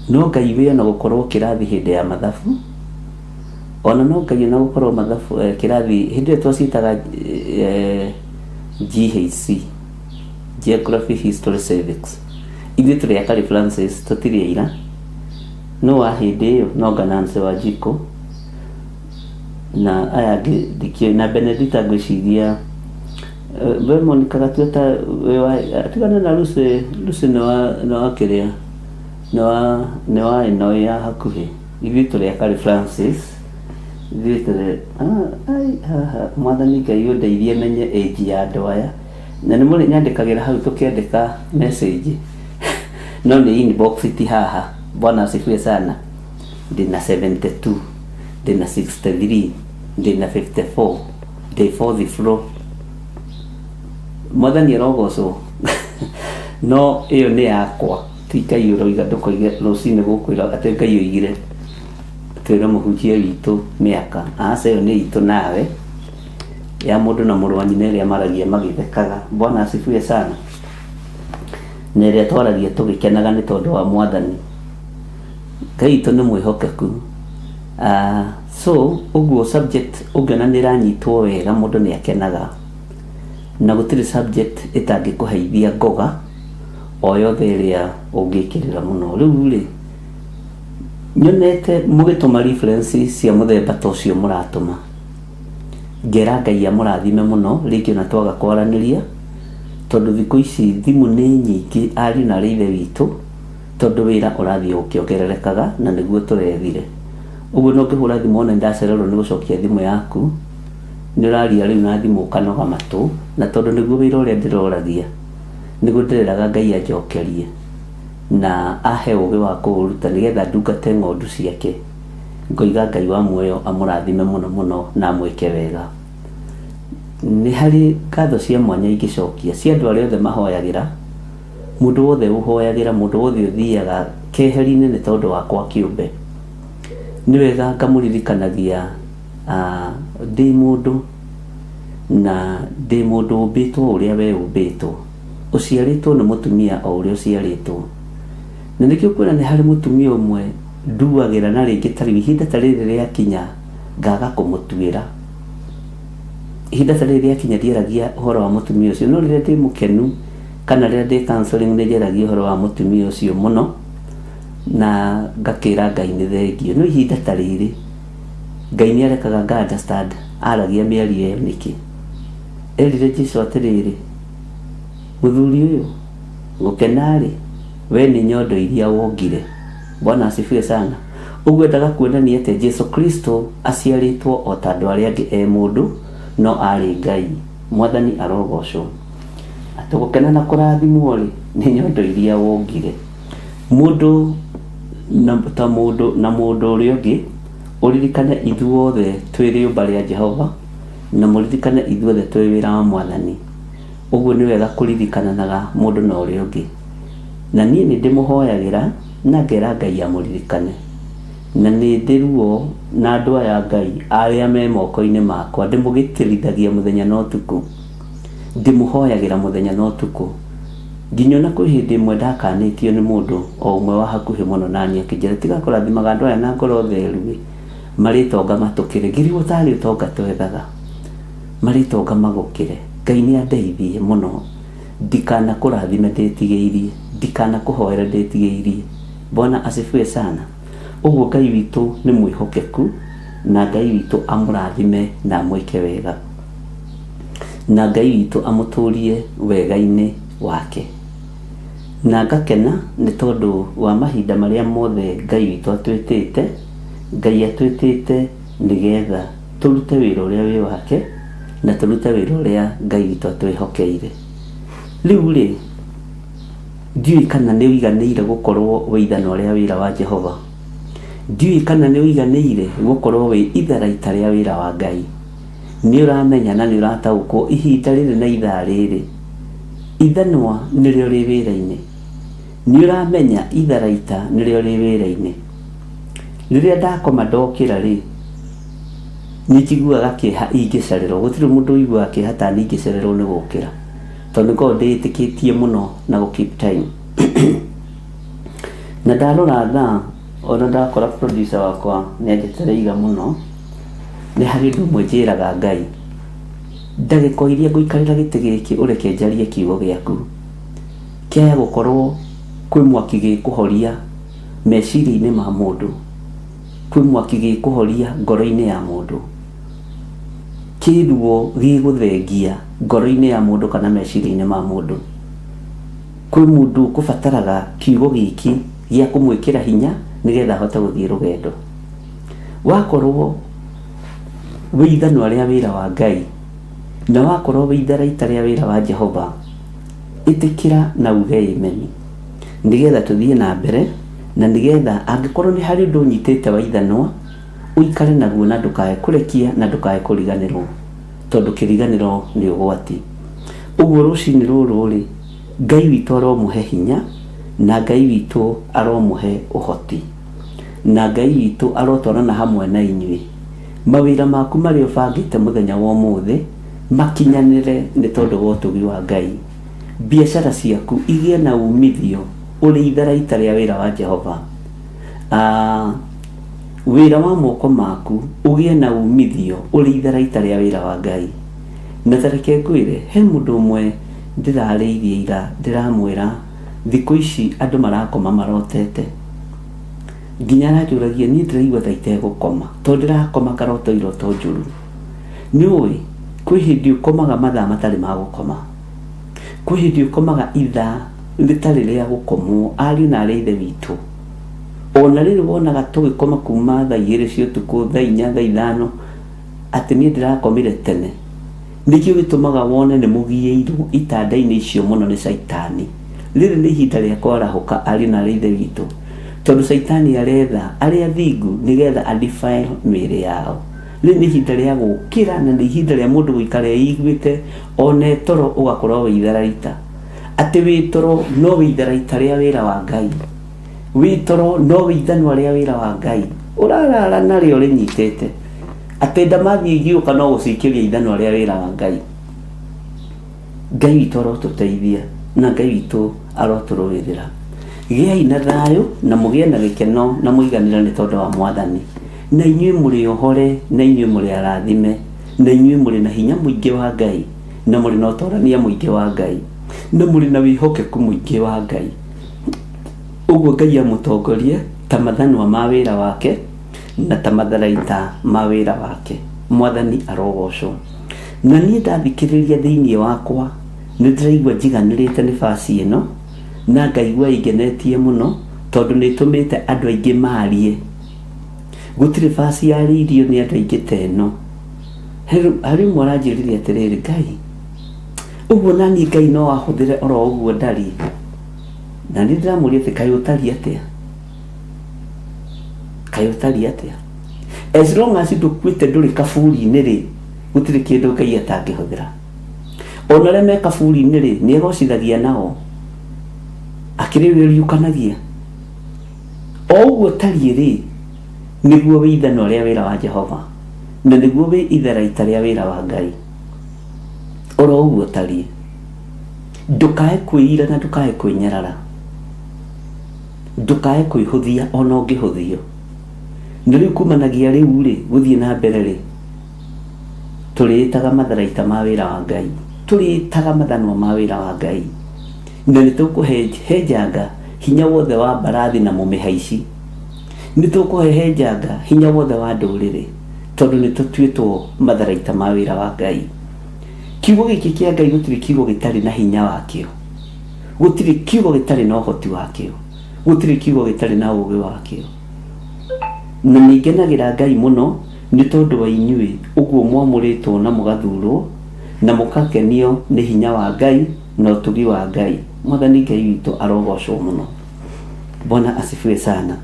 no Ngai we na gukorwo kirathi hindi ya mathabu ona no Ngai na gukorwo mathabu kirathi hindi twacitaga GHC, Geography, History, Civics. Ithuĩ tũrĩ a Kari Francis tũtirĩ ira no wa hĩndĩ ĩyo no Gananse Wanjikũ na aya ngĩ na Benedita ngwĩciria we Monica Gatueta atigana na Lucy no akĩrĩa no ĩno ya hakuhĩ. Ithuĩ tũrĩ a Kari Francis, ithuĩ tũrĩ Mwathani Ngai ũndeithie menye age ya andũ aya na nĩ mũrĩ nyandĩkagĩra hau tũkĩandĩka message no nĩ inbox ti haha. Bwana asifiwe sana. Ndina 72, ndina 63, ndina 54, day 4th floor. Mwathani arogocwo no ĩyo nĩ yakwa ti Ngai ũroiga ndũkoige rũcinĩ gũkwĩra atĩ Ngai oigire twĩre mũhunjia witũ mĩaka aca ĩyo nĩ itũ nawe ya mũndũ na mũrũ wa nyina ĩrĩa maragia magĩthekaga. Bwana asifiwe sana. Na ĩrĩa twaragia tũgĩkenaga nĩ tondũ wa Mwathani Ngai witũ nĩ mwĩhokeku. So ũguo subject ũngĩona nĩ ĩranyitwo wega mũndũ nĩ akenaga na gũtirĩ subject ĩtangĩkũheithia ngoga o yothe ĩrĩa ũngĩkĩrĩra mũno. Rĩu rĩ nyonete mũgĩtũma reference cia mũthemba ta ũcio mũratũma ngera Ngai amũrathime mũno rĩngĩ ona twaga kwaranĩria tondũ thikũ ici thimũ nĩ nyingĩ ariũ na ithe witũ tondũ wĩra ũrathiĩ ũkĩongererekaga na nĩguo tũrethire. Ũguo no ngĩhũra thimũ ona ndacererwo nĩ gũcokia thimũ yaku nĩ ũraria rĩu na thimũ ũkanoga matũ na tondũ nĩguo wĩra ũrĩa ndĩroragia nĩguo ndĩreraga Ngai anjokerie na ahe ũgĩ wa kũũruta nĩgetha ndungate ng'ondu ciake. Ngoiga Ngai wa muoyo amũrathime mũno mũno na amwĩke wega. Nĩ harĩ ngatho cia mwanya ingĩcokia cia andũ arĩa othe mahoyagĩra, mũndũ wothe ũhoyagĩra, mũndũ wothe ũthiaga keheri-inĩ nĩ tondũ wakwa kĩũmbe. Nĩ wega ngamũririkanagia ndĩ mũndũ na ndĩ mũndũ ũmbĩtwo ũrĩa we ũmbĩtwo, ũciarĩtwo nĩ mũtumia o ũrĩa ũciarĩtwo. Na nĩkĩo kwĩna nĩ harĩ mũtumia ũmwe nduagĩra na rĩngĩ tarĩ ihinda ta rĩrĩ rĩakinya ngaga kũmũtuĩra. Ihinda ta rĩrĩ rĩakinya ndiaragia ũhoro wa mũtumia ũcio, no rĩrĩa ndĩ mũkenu kana rĩrĩa ndĩ counseling nĩ njaragia ũhoro wa mũtumia ũcio mũno na ngakĩra Ngai nĩ thengio. No ihinda ta rĩrĩ Ngai nĩ arekaga nga understand aragia mĩario ĩyo nĩkĩ. Erire Jesũ atĩrĩrĩ, mũthuri ũyũ gũkenarĩ we nĩ nyondo iria wongire. Bwana asifiwe sana. Ũguo ndaga kuonania atĩ Jesũ Kristo aciarĩtwo o ta andũ arĩa angĩ e mũndũ no arĩ Ngai. Mwathani arogocwo. Atũgũkena na kũrathimwo rĩ nĩ nyondo iria wongire. Mũndũ na mũndũ ũrĩa ũngĩ ũririkane ithuothe twĩ rĩũmba rĩa Jehova na mũririkane ithuothe twĩ wĩra wa Mwathani. Ũguo nĩ wega kũririkananaga mũndũ na ũrĩa ũngĩ. Na niĩ nĩ ndĩmũhoyagĩra na ngera Ngai amũririkane. Na nĩ ndĩruo na andũ aya Ngai arĩa me moko-inĩ makwa ndĩmũgĩtĩrithagia mũthenya na ũtukũ. Ndĩmũhoyagĩra mũthenya na ũtukũ. Nginya na kwĩ hĩndĩ ĩmwe ndakanĩtio nĩ mũndũ o ũmwe wa hakuhĩ mũno naniĩ akĩnjĩra tiga kũrathimaga andũ aya na ngoro theru marĩtonga matũkĩre. Ngĩrigwo tarĩ ũtonga twethaga, marĩtonga magũkĩre. Ngai nĩ andeithie mũno ndikana kũrathime ndĩtigĩirie, ndikana kũhoera ndĩtigĩirie. Bwana asifiwe sana. Ũguo Ngai witũ nĩ mwĩhokeku na Ngai witũ amũrathime na amwĩke wega na Ngai witũ amũtũrie wega-inĩ wake. Na ngakena nĩ tondũ wa mahinda marĩa mothe Ngai witũ atwĩtĩte. Ngai atwĩtĩte nĩgetha tũrute wĩra ũrĩa wĩ wake na tũrute wĩra ũrĩa Ngai witũ atwĩhokeire. Rĩu rĩ ndiũĩ kana nĩ ũiganĩire gũkorwo wĩithana ũrĩa wĩra wa Jehova. Ndiũĩ kana nĩ ũiganĩire gũkorwo wĩ itharaita rĩa wĩra wa Ngai. Nĩ ũramenya na nĩ ũrataũkwo ihinda rĩrĩ na ithaa rĩrĩ ithanwa nĩrĩo rĩ wĩra-inĩ. Nĩ ũramenya itharaita nĩrĩo rĩ wĩra-inĩ. Rĩrĩa ndakoma ndokĩra rĩ nĩ njiguaga kĩeha ingĩcererwo. Gũtirĩ mũndũ ũiguaga kĩeha ta niĩ ingĩcererwo nĩ gũkĩra tondũ ngoragwo ndĩĩtĩkĩtie mũno na gũ keep time. Na ndarora thaa ona ndakora producer wakwa nĩ anjetereiga mũno nĩ harĩ ũndũ ũmwe njĩraga Ngai, ndagĩka iria ngũikarĩra gĩtĩ gĩkĩ ũreke njarie kiugo gĩaku, kĩaya gũkorwo kwĩ mwaki gĩkũhoria meciria-inĩ ma mũndũ, kwĩ mwaki gĩkũhoria ngoro-inĩ ya mũndũ, kĩruo gĩgũthengia ngoro-inĩ ya mũndũ kana meciria-inĩ ma mũndũ. Kwĩ mũndũ kũbataraga kiugo gĩkĩ gĩa kũmwĩkĩra hinya nĩgetha ahote gũthiĩ rũgendo. Wakorwo wĩ ithanwa rĩa wĩra wa Ngai na wakorwo wĩ itharaita rĩa wĩra wa Jehova, ĩtĩkĩra na uge amen nĩgetha tũthiĩ na mbere, na nĩgetha angĩkorwo nĩ harĩ ũndũ ũnyitĩte wa ithanwa ũikare naguo na ndũkae kũrekia na ndũkae kũriganĩrwo, tondũ kĩriganĩro nĩ ũgwati. Ũguo rũcinĩ rũrũ rĩ, Ngai witũ aromũhe hinya, na Ngai witũ aromũhe ũhoti, na Ngai witũ arotwarana hamwe na inyuĩ. Mawĩra maku marĩa ũbangĩte mũthenya wa ũmũthĩ makinyanĩre nĩ tondũ wa ũtugi wa Ngai. Biacara ciaku igĩe na umithio ũrĩ itharaita rĩa wĩra wa Jehova. Wĩra wa moko maku ũgĩe na umithio ũrĩ itharaita rĩa wĩra wa Ngai. Na tareke ngwĩre, he mũndũ ũmwe ndĩrarĩirie ira, ndĩramwĩra thikũ ici andũ marakoma marotete, nginya aranjũragia niĩ ndĩraigua ta itegũkoma tondũ ndĩrakoma karoto iroto njũru. Nĩũĩ kwĩ hĩndĩ ũkomaga mathaa matarĩ ma gũkoma, kwĩ hĩndĩ ũkomaga ithaa rĩtarĩ rĩa gũkomwo. Ariũ na arĩ ithe witũ, ona rĩrĩ wonaga tũgĩkoma kuma thaa 2 cia ũtukũ, thaa 4, thaa 5, atĩ niĩ ndĩrakomire tene, nĩkĩo gĩtũmaga wone nĩ mũgiĩirwo itanda-inĩ icio mũno nĩ Saitani. Rĩrĩ nĩ ihinda rĩa kwarahũka, ariũ na arĩ ithe witũ, tondũ Saitani aretha arĩa thingu nĩgetha adefile mĩĩrĩ yao. Rĩrĩ nĩ ihinda rĩa gũkĩra, na nĩ ihinda rĩa mũndũ gũikara eiguĩte one toro ũgakorwo wĩ itharaita. Atĩ wĩ toro no wĩ itharaita rĩa wĩra wa Ngai, wĩ toro no wĩ ithanwa rĩa wĩra wa Ngai, ũrarara narĩo rĩnyitĩte, atĩ ndamathiĩ igĩũka no gũcikĩria ithanwa rĩa wĩra wa Ngai. Ngai witũ arotũteithia na Ngai witũ arotũrũĩrĩra. Gĩai na thayũ na mũgĩe na gĩkeno na mũiganĩra nĩ tondũ wa Mwathani. Na inyuĩ mũrĩ ohore, na inyuĩ mũrĩ arathime, na inyuĩ mũrĩ na hinya mũingĩ wa Ngai, na mũrĩ na ũtorania mũingĩ wa Ngai, na mũrĩ na wĩhokeku mũingĩ wa Ngai. Ũguo Ngai amũtongorie ta mathanwa ma wĩra wake na ta matharaita ma wĩra wake. Mwathani arogocwo. Na niĩ ndathikĩrĩria thĩinĩ wakwa nĩ ndĩraigua njiganĩrĩte nĩ basi ĩno, na ngaigua ingenetie mũno tondũ nĩ tũmĩte andũ aingĩ marie. Gũtirĩ basi yarĩirio nĩ andũ aingĩ ta ĩno. Harĩ ũmwe aranjĩrire atĩrĩrĩ, Ngai, ũguo naniĩ Ngai no ahũthĩre oro ũguo ndari? Na niĩ ndĩramũria atĩ kaĩ ũtariĩ atĩa? Kaĩ ũtariĩ atĩa? As long as ndũkuĩte ndũrĩ kaburi-inĩ rĩ, gũtirĩ kĩndũ Ngai atangĩhũthĩra. Ona arĩa me kaburi-inĩ rĩ, nĩ egocithagia nao, akĩrĩ wĩriũkanagia. O ũguo tariĩ rĩ, nĩguo wĩ ithanwa rĩa wĩra wa Jehova, na nĩguo wĩ itharaita rĩa wĩra wa Ngai. Oro ũguo tariĩ, ndũkae kwĩira na ndũkae kwĩnyarara, ndũkae kwĩhũthia ona ũngĩhũthio. Na rĩu kumanagia rĩu rĩ, gũthiĩ na mbere rĩ, tũrĩĩtaga matharaita ma wĩra wa Ngai, tũrĩĩtaga mathanwa ma wĩra wa Ngai, na nĩ tũkũhehenjanga hinya wothe wa mbarathi na mũmĩhaici, nĩ tũkũhehenjanga hinya wothe wa ndũrĩrĩ, tondũ nĩ tũtuĩtwo matharaita ma wĩra wa Ngai. Kiugo gĩkĩ kĩa Ngai gũtirĩ kiugo gĩtarĩ na hinya wakĩo, gũtirĩ kiugo gĩtarĩ na ũhoti wakĩo, gũtirĩ kiugo gĩtarĩ na ũũgĩ wakĩo. Na nĩ ngenagĩra Ngai mũno nĩ tondũ wa inyuĩ, ũguo mwamũrĩtwo na mũgathurwo na mũkakenio nĩ hinya wa Ngai na ũtugi wa Ngai. Mwathani Ngai witũ arogocwo mũno. Bwana asifiwe sana.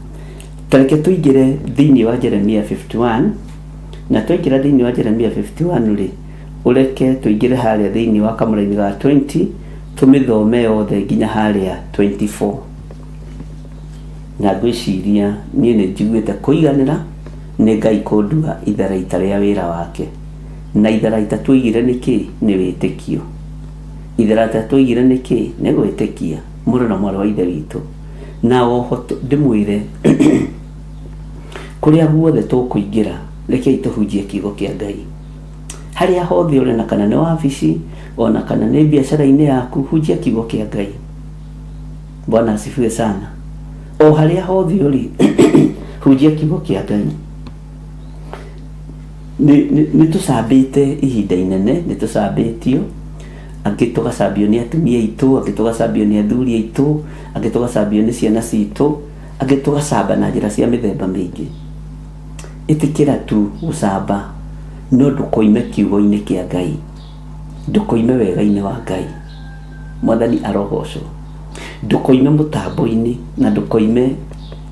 Tareke tũingĩre thĩinĩ wa Jeremia 51, na twaingĩra thĩinĩ wa Jeremia 51 rĩ, ũreke tũingĩre harĩa thĩinĩ wa kamũra-inĩ ga 20, tũmĩthome yothe nginya harĩa 24. Na ngwĩciria niĩ nĩ njiguĩte kũiganĩra nĩ Ngai kũndua itharaita rĩa wĩra wake. Na itharaita tũigire nĩkĩ? Nĩ wĩtĩkio. Itharaita tũigire nĩkĩ? Nĩ gwĩtĩkia mũrũ na mwarĩ wa ithe witũ. Na oho ndĩmwĩre kũrĩa guothe tũkũingĩra reke ituhunjie kiugo kia Ngai haria hothe uri na kana ni wabici ona kana ni biashara-ini yaku hunjia kiugo kia Ngai. Bwana asifiwe sana. O haria hothe uri hunjia kiugo kia Ngai. Ni tusambite ihinda inene, ni tusambitio angi tugacambio ni atumia itu, angi tugacambio ni athuri itu, angi tugacambio ni ciana citu, angi tugacamba na njira cia mithemba mingi. Itikira tu gucamba no ndukoime kiugo-ini kia Ngai, ndukoime wega-ini wa Ngai. Mwathani arogocwo. Ndukoime mutambo-ini na ndukoime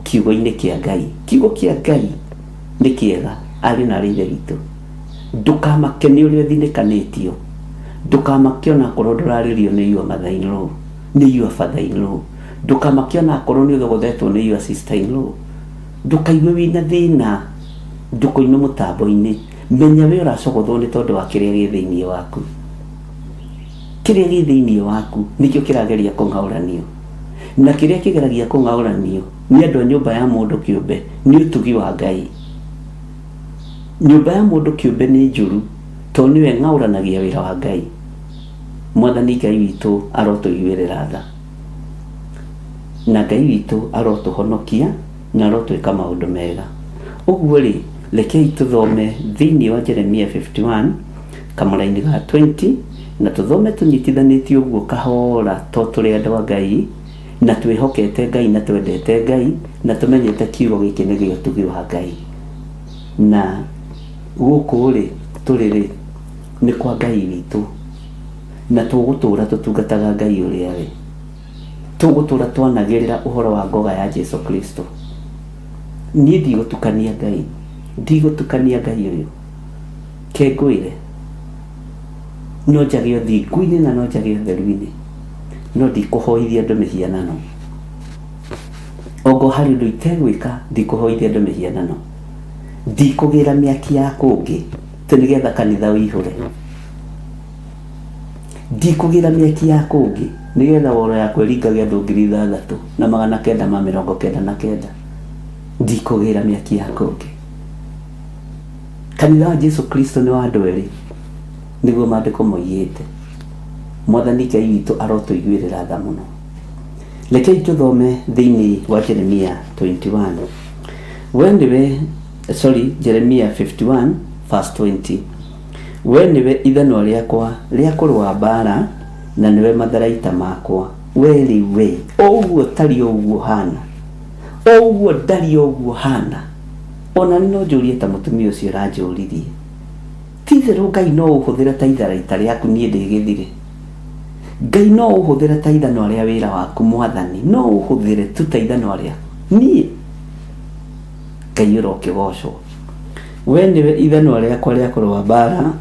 kiugo-ini kia Ngai. Kiugo kia Ngai ni kiega ari na ri ithe. Ndukamake ni uri thinikanitio, ndukamake ona korwo nduraririo ni your mother-in-law, ni your father-in-law, ndukamake ona korwo ni uthogothetwo ni your sister-in-law. Ndukaigue wina thina, ndukoime mutambo-ini. Menya we uracogothwo ni tondu wa kiria gi thiini waku. Kiria gi thiini waku nikio kirageria kung'auranio, na kiria kigeragia kung'auranio ni andu a nyumba ya mundu kiumbe, ni utugi wa Ngai. Nyumba ya mundu kiumbe ni njuru to niwe ng'auranagia wira wa Ngai. Mwathani Ngai witu arotuiguirira tha, na Ngai witu arotuhonokia na arotwika maundu mega. Uguo ri rekei tuthome thiini wa Jeremia 51 kamaraini ga 20 na tuthome tunyitithanitio uguo kahora to turi andu a Ngai na twihokete Ngai na twendete Ngai na tumenyete kiugo giki ni gio tugi wa Ngai. Na guku ri turiri ni kwa Ngai witu na tugutura tutungataga Ngai uria we, tugutura twanagirira uhoro wa ngoga ya Jesu Kristo. Ni ndigũtukania Ngai, ndigũtukania Ngai uyu kengwire, no njage ũthingu-inĩ na no njage ũtheru-inĩ, no ndikũhoithia andũ mĩhianano. Ongo harĩ ũndũ itegwĩka ndikũhoithia andũ mĩhianano, ndikũgĩra mĩaki ya kũngĩ tĩ nĩgetha kanitha ũihũre, ndikũgĩra mĩaki ya kũngĩ nĩgetha woro yakwa ĩringage andũ 3,999. Ndikũgĩra mĩaki ya kũngĩ. Kanitha wa Jesu Kristo ni wa andũ erĩ nĩguo maandĩko moigĩte. Mwathani Ngai witũ arotuiguĩrĩra tha mũno. Rekei tuthome thĩinĩ wa Jeremia 21. Jeremia 51 verse 20. We niwe ithanwa rĩakwa rĩa kũrũa mbara na niwe matharaita makwa. We rĩu ũguo tari ũguo hana, ũguo ndari ũguo hana. Ona no njũrie ta mũtumia ũcio aranjũririe. Ti-itherũ Ngai no ũhũthĩre ta itharaita rĩaku niĩ ndĩgĩthire. Ngai no ũhũthĩre ta ithanwa rĩa wĩra waku Mwathani, no ũhũthĩre tu ta ithanwa rĩaku niĩ. Ngai ũrokĩgocwo. We niwe ithanwa rĩakwa rĩa kũrũa mbara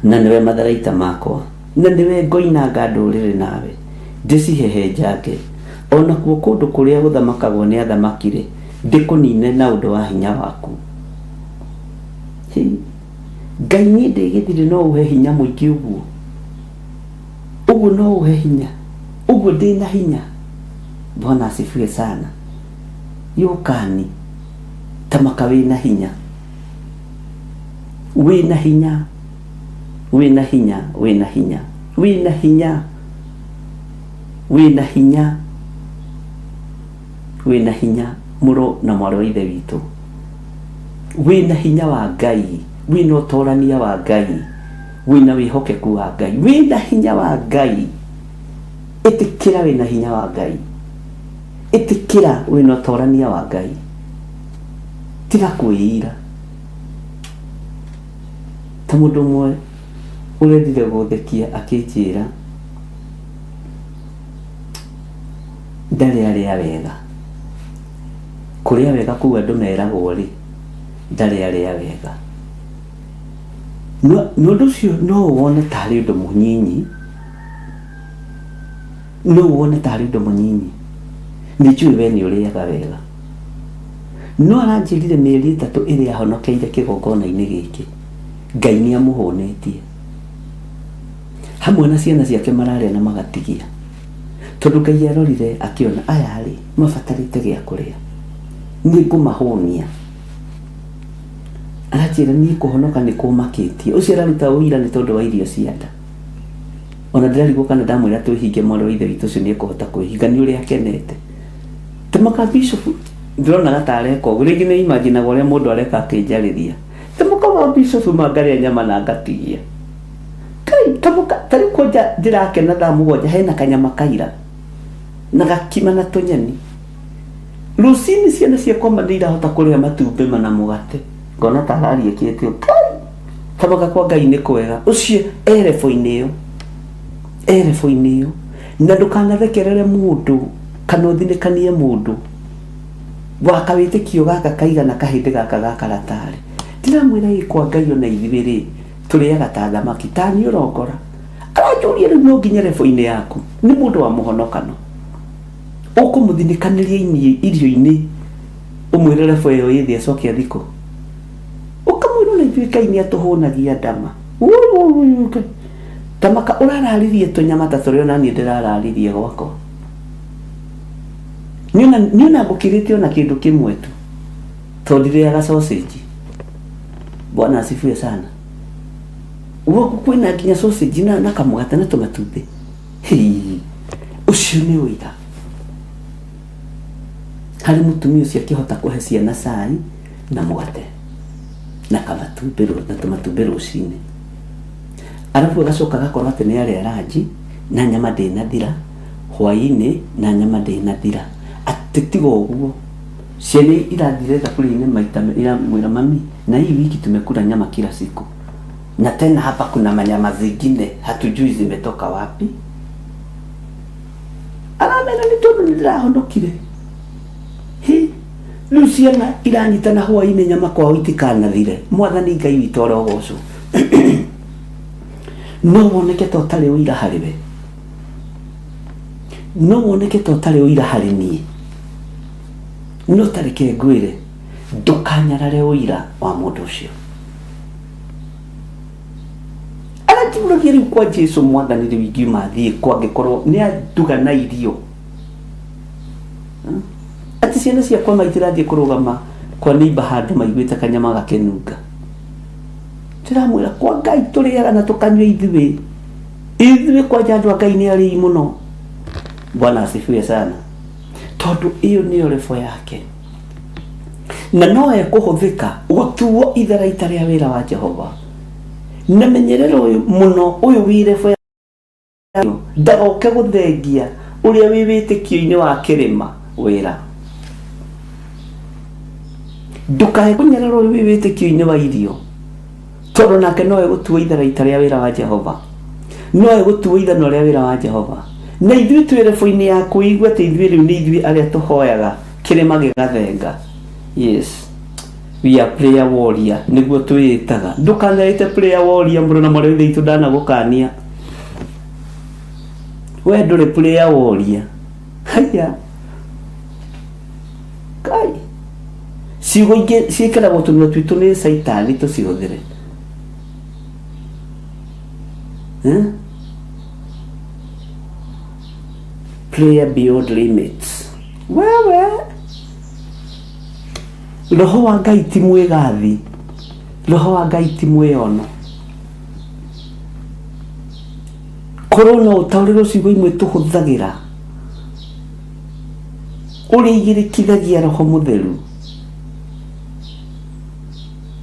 na niwe matharaita makwa, na niwe ngoinanga ndũrĩrĩ nawe ndĩcihehenjange. Ona kuo kũndũ kũrĩa gũthamakagwo nĩ athamaki-rĩ ndĩkũnine na ũndũ wa hinya waku. Ngai niĩ ndĩgĩthire no ũhe hinya mũingĩ ũguo, ũguo no ũhe hinya, ũguo ndĩna hinya. Bwana asifiwe sana. Yũkani tamaka wĩna hinya, wĩna hinya, wĩna hinya, wĩna hinya, wĩna hinya, wĩna hinya, wĩna hinya mũrũ na mwarĩ wa ithe witũ. Wĩna hinya wa Ngai, wĩna ũtorania wa Ngai, wĩna wĩhokeku wa Ngai, wĩna hinya wa Ngai. Ĩtĩkĩra wĩna hinya wa Ngai, ĩtĩkĩra wĩna ũtorania wa Ngai, tiga kwĩira. Ta mũndũ ũmwe ũrendire gũthekia akĩnjĩra ndarĩ arĩa wega. Kũrĩa wega kũu andũ meragwo-rĩ ndarĩ arĩa wega. No ũndũ ũcio no wone tarĩ ũndũ mũnyinyi, no wone tarĩ ũndũ mũnyinyi. Nĩnjũĩ we nĩ ũrĩaga wega. No aranjĩrire mĩeri 3 ĩrĩa ahonokeire kĩgongona-inĩ gĩkĩ Ngai nĩ amũhũnĩtie. Hamwe na ciana ciake mararĩa na magatigia. Tondũ Ngai arorire akĩona aya-rĩ mabatarĩte gĩa kũrĩa, nĩ ngũmahũnia. Aranjĩra niĩ kũhonoka nĩ kũmakĩtie. Ũcio araruta ũira nĩ tondũ wa irio cia nda. Ona ndĩrarigwo kana ndamwĩra twĩhinge mwarĩ wa ithe witũ ũcio nĩ ekũhota kwĩhinga, nĩ ũrĩa akenete. Tamaka Bishop ndĩronaga ta areka ũguo. Rĩngĩ nĩ imaginaga ũrĩa mũndũ areka akĩnjarĩria. Tamaka wa Bishop mangarĩa nyama na ngatigia. Kai tamaka tarĩ kũnja ndĩrakena thaa mũgwanja hena kanyama kaira na gakima na tũnyeni. Rũcinĩ ciana ciakwa nĩ irahota kũrĩa matumbĩ na mũgate. Ngona ta arariĩkĩte kai tamaka kwa Ngai nĩ kwega. Ũcio erebo-inĩ ĩyo. Erebo-inĩ ĩyo. Na ndũkanathekerere mũndũ kana ũthinĩkanie mũndũ. Waka wĩtĩkio gaka kaigana kahĩndĩ gaka gakaratarĩ. Ndiramwĩra kwa Ngai ona ithuĩ rĩ tũrĩaga ta thamaki ta niĩ ũrongora. Aranjũria rĩu no nginya rebo-inĩ yaku nĩ mũndũ wa mũhonokano. Ũkũmũthinĩkanĩria irio-inĩ ũmwĩre rebo ĩyo ĩthĩ acoke athikũ. Ũkamwĩra na ithuĩ Ngai nĩ atũhũnagia ndama. Tamaka ũrararirie tũnyama ta tũrĩa ona niĩ ndĩrararirie gwakwa. Niona ngũkĩrĩte ona kĩndũ kĩmwe tu tondũ ndĩrĩaga sausage. Bwana asifiwe sana. Ugoku kwĩna nginya sausage na kamũgate na tũmatumbĩ. Ũcio nĩ ũira. Harĩ mũtumia ũcio akĩhota kũhe ciana cai na mũgate na kamatumbĩ na tũmatumbĩ rũcinĩ. Arabu agacoka agakorwo atĩ nĩ arĩa ranji na nyama ndĩnathira, hwaĩ-inĩ na nyama ndĩnathira. Atĩ tiga ũguo ciana irathire thaburia-inĩ maita iramwĩra mami na hii wiki tumekula nyama kila siku na tena hapa kuna manyama zingine hatujui zimetoka wapi. Aramena nĩ tondũ nĩ ndĩrahonokire. Rĩu ciana iranyitana hwaĩ-inĩ nyama kwao itikanathire. Mwathani Ngai witũ arogocwo. No woneke ta ũtarĩ ũira harĩ we. No woneke ta ũtarĩ ũira harĩ niĩ. No tareke ngwĩre ndũkanyarare ũira wa mũndũ ũcio. Aranjũragia rĩu kwa Jesũ Mwathani rĩu ingiuma thiĩ kwa angĩkorwo nĩ anduga na irio. Ati ciana ciakwa maitirathiĩ kũrũgama kwa neighbor handũ maiguĩte kanyama gakenunga. Ndiramwĩra kwa Ngai tũrĩaga na tũkanyua ithuĩ kwa andũ a Ngai nĩ arĩi mũno. Bwana asifiwe sana. Tondũ ĩyo nĩyo rebo yake. Na no ekũhũthĩka gũtuo itharaita rĩa wĩra wa Jehova. Na menyerera mũno ũyũ wĩ rebo yake. Ndagoke gũthengia ũrĩa wĩ wĩtĩkio-inĩ wa kĩrĩma wĩra. Ndũkae kũnyarara ũrĩa wĩ wĩtĩkio-inĩ wa irio. Tondũ nake no egũtuo itharaita rĩa wĩra wa Jehova. No egũtuo ithano rĩa wĩra wa Jehova. Na ithuĩ twĩ rebo-inĩ yaku igua atĩ ithuĩ rĩu nĩ ithuĩ arĩa tũhoyaga kĩrĩma gĩgathenga. Yes. We are prayer warrior. Nĩguo twĩĩtaga. Ndũkanarĩte prayer warrior mũrũ na mwarĩ wa ithe witũ ndanagũkania. We ndũrĩ prayer warrior. Haya. Kai. Ciugo ingĩ ciĩkĩragwo tũnua twitũ nĩ Saitani tũcihũthĩre. Prayer beyond limits. Wewe Roho wa Ngai ti mwĩgathi. Roho wa Ngai ti mwĩono. Korwo no ũtaũrĩrwo ciugo imwe tũhũthagĩra ũrĩa igĩrĩkithagia Roho Mũtheru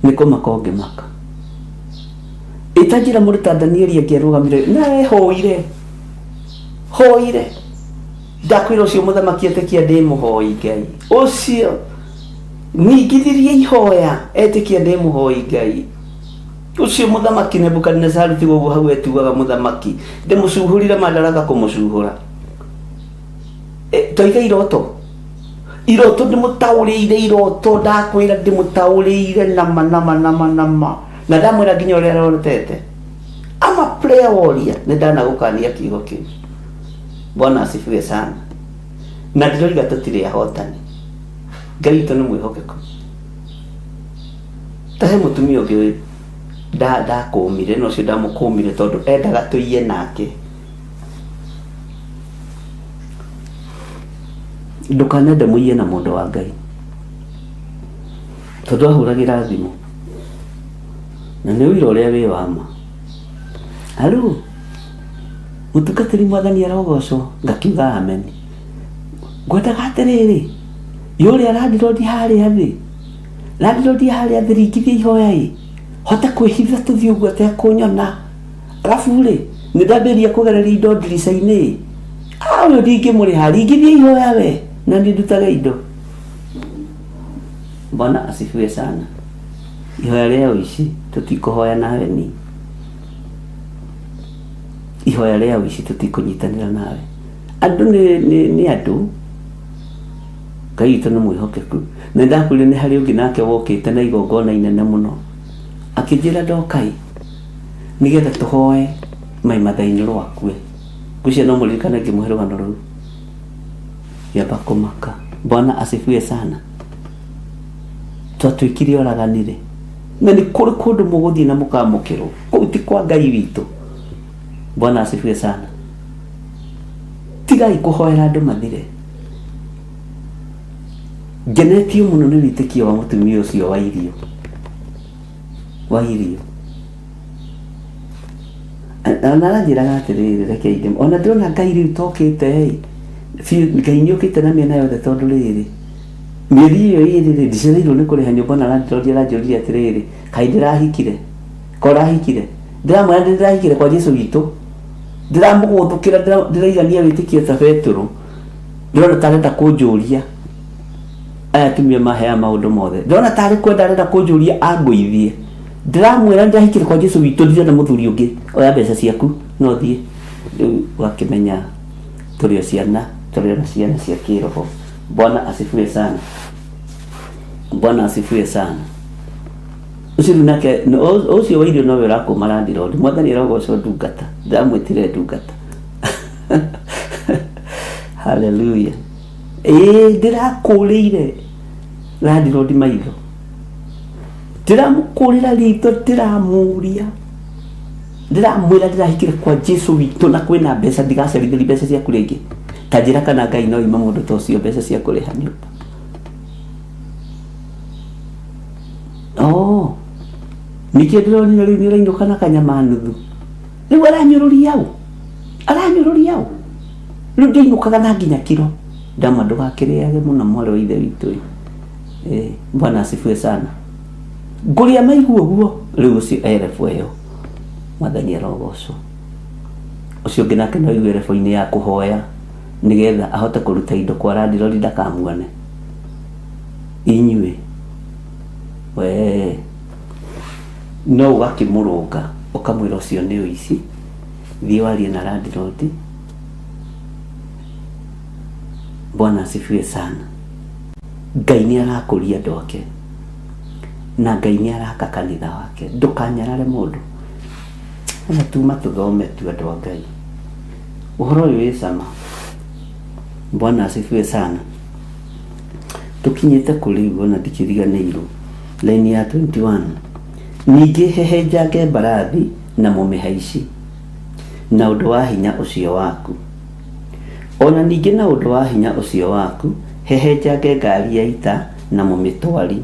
nĩ kũmaka ũngĩmaka. Itanjĩra mũndũ ta Danieli angĩarũgamire na hoire ndakwĩra ũcio mũthamaki etĩkia ndĩmũhoi Ngai ũcio ningithirie ihoya etĩkia ndĩmũhoi Ngai ũcio mũthamaki Nebukadnezaru tiga ũguo hau etugaga mũthamaki ndĩmũcuhũrire mandaraga kũmũcuhũra. Toiga iroto ndĩmũtaũrĩire iroto ndakwĩra ndĩmũtaũrĩire nama na ndamwĩra nginya ũrĩa arorotete. I'm a prayer warrior. Nĩ ndanagũkania kiugo kĩu. Bwana asifiwe sana. Na ndĩroiga tũtirĩ ahotani. Ngai witũ nĩ mwĩhokeku. Tahe mũtumia ũngĩ ndakũmire na ũcio ndamũkũmire tondũ endaga tũiye nake. Ndũkanende mũiye na mũndũ wa Ngai. Tondũ ahũragĩra thimũ na nĩ wĩra ũrĩa wĩ wama. Halo, mũtungatĩri Mwathani arogocwo. Ngakiuga amen. Ngwendaga atĩrĩrĩ, yũrĩa landlord harĩa thĩ, landlord harĩa thĩ ringithia ihoya hote kwĩhitha tũthiĩ ũguo atekũnyona, arabu nĩ ndambĩrĩria kũgereria indo ndirica-inĩ, ũyũ ndingĩmũrĩha, ringithia ihoya we na niĩ ndutage indo. Bwana asifiwe sana. Ihoya rĩa ũici tũtikũhoya nawe ni, ihoya rĩa ũici tũtikũnyitanĩra nawe. Andũ nĩ andũ, Ngai witũ nĩ mwĩhokeku. Na ndakwĩrire nĩ harĩ ũngĩ nake wokĩte na igongona inene mũno, akĩnjĩra ndokai nĩgetha tũhoe maimatha-inĩ rwakue. Ngwĩciria no mũririkane ngĩmũhe rũgano rũu, yamba kũmaka. Bwana asifiwe sana. Twatwĩkire oraganire, na nĩ kũrĩ kũndũ mũgũthiĩ na mũkamũkĩrwo, kũu ti kwa Ngai witũ. Bwana asifiwe sana. Tigai kũhoera andũ mathire. Ngenetio mũno nĩ wĩtĩkio wa mũtumia ũcio wa irio. Ona aranjĩraga atĩrĩrĩ, reke inde, ona ndĩrona Ngai rĩu tokĩte, Ngai nĩ ũkĩte na mĩena yothe, tondũ rĩrĩ mĩeri ĩyo ĩrĩ ndicereirwo nĩ kũrĩha nyũmba, na landlord aranjũria atĩrĩrĩ, kaĩ ndĩrahikire? Korahikire? Ndĩramwĩra ndĩrahikire kwa Jesũ witũ, ndĩramũgũthũkĩra, ndĩraigania wĩtĩkio ta Petero, ndĩrona tarenda kũnjũria. Aya tumia mahea maũndũ mothe, ndĩrona tarĩ kwenda arenda kũnjũria angũithie. Ndĩramwĩra ndĩrahikire kwa Jesũ witũ, ndirenda mũthuri ũngĩ, oya mbeca ciaku no thiĩ. Rĩu wakĩmenya tũrĩ o ciana, tũrĩ na ciana cia kĩroho. Bwana asifiwe sana. Bwana asifiwe sana. Ucio nake ucio wa irio nowe ũrakũma landlord. Mwathani arogocwo ndungata, ndamwĩtire ndungata. Hallelujah. Ndirakũrĩire landlord maitho, ndiramũkũrĩra rito, ndiramũria, ndiramwĩra ndĩrahikire kwa Jesũ witũ, na kwĩna mbeca, ndigacerithĩria mbeca ciaku rĩngĩ. Ta njĩra kana Ngai no ima mũndũ ta ũcio mbeca cia kũrĩha nyũmba. Ningĩ ndĩronire rĩu nĩũrainũka na kanyama nuthu, rĩu aranyũrũria ũ, rĩu ndĩinũkaga na nginya kiro. Ndama ndũgakĩrĩage mũno mwarĩ wa ithe witũ. Bwana asifiwe sana. Ngũrĩa maigua ũguo, rĩu ũcio erebu ĩyo Mwathani arogocwo. Ũcio ũngĩ nake no aigue rebu-inĩ ya kũhoya, nĩgetha ahote kũruta indo kwa landlord ndakamuone. Inyuĩ no ũgakĩmũrũnga, ũkamwĩra ũcio nĩ ũici, thiĩ warie na landlord. Bwana asifiwe sana. Ngai nĩ arakũria andũ ake, na Ngai nĩ araka kanitha wake. Ndũkanyarare mũndũ. Ona tuma tũthome tu andũ a Ngai, ũhoro ũyũ wĩ cama. Bwana asifiwe sana. Tukinyĩte kũrĩ ũguo na ndikĩriganĩirwo, laini ya 21. Ningĩ hehenjange mbarathi na mũmĩhaici na ũndũ wa hinya ũcio waku. Ona ningĩ na ũndũ wa hinya ũcio waku, hehenjange ngari ya ita na mũmĩtwari.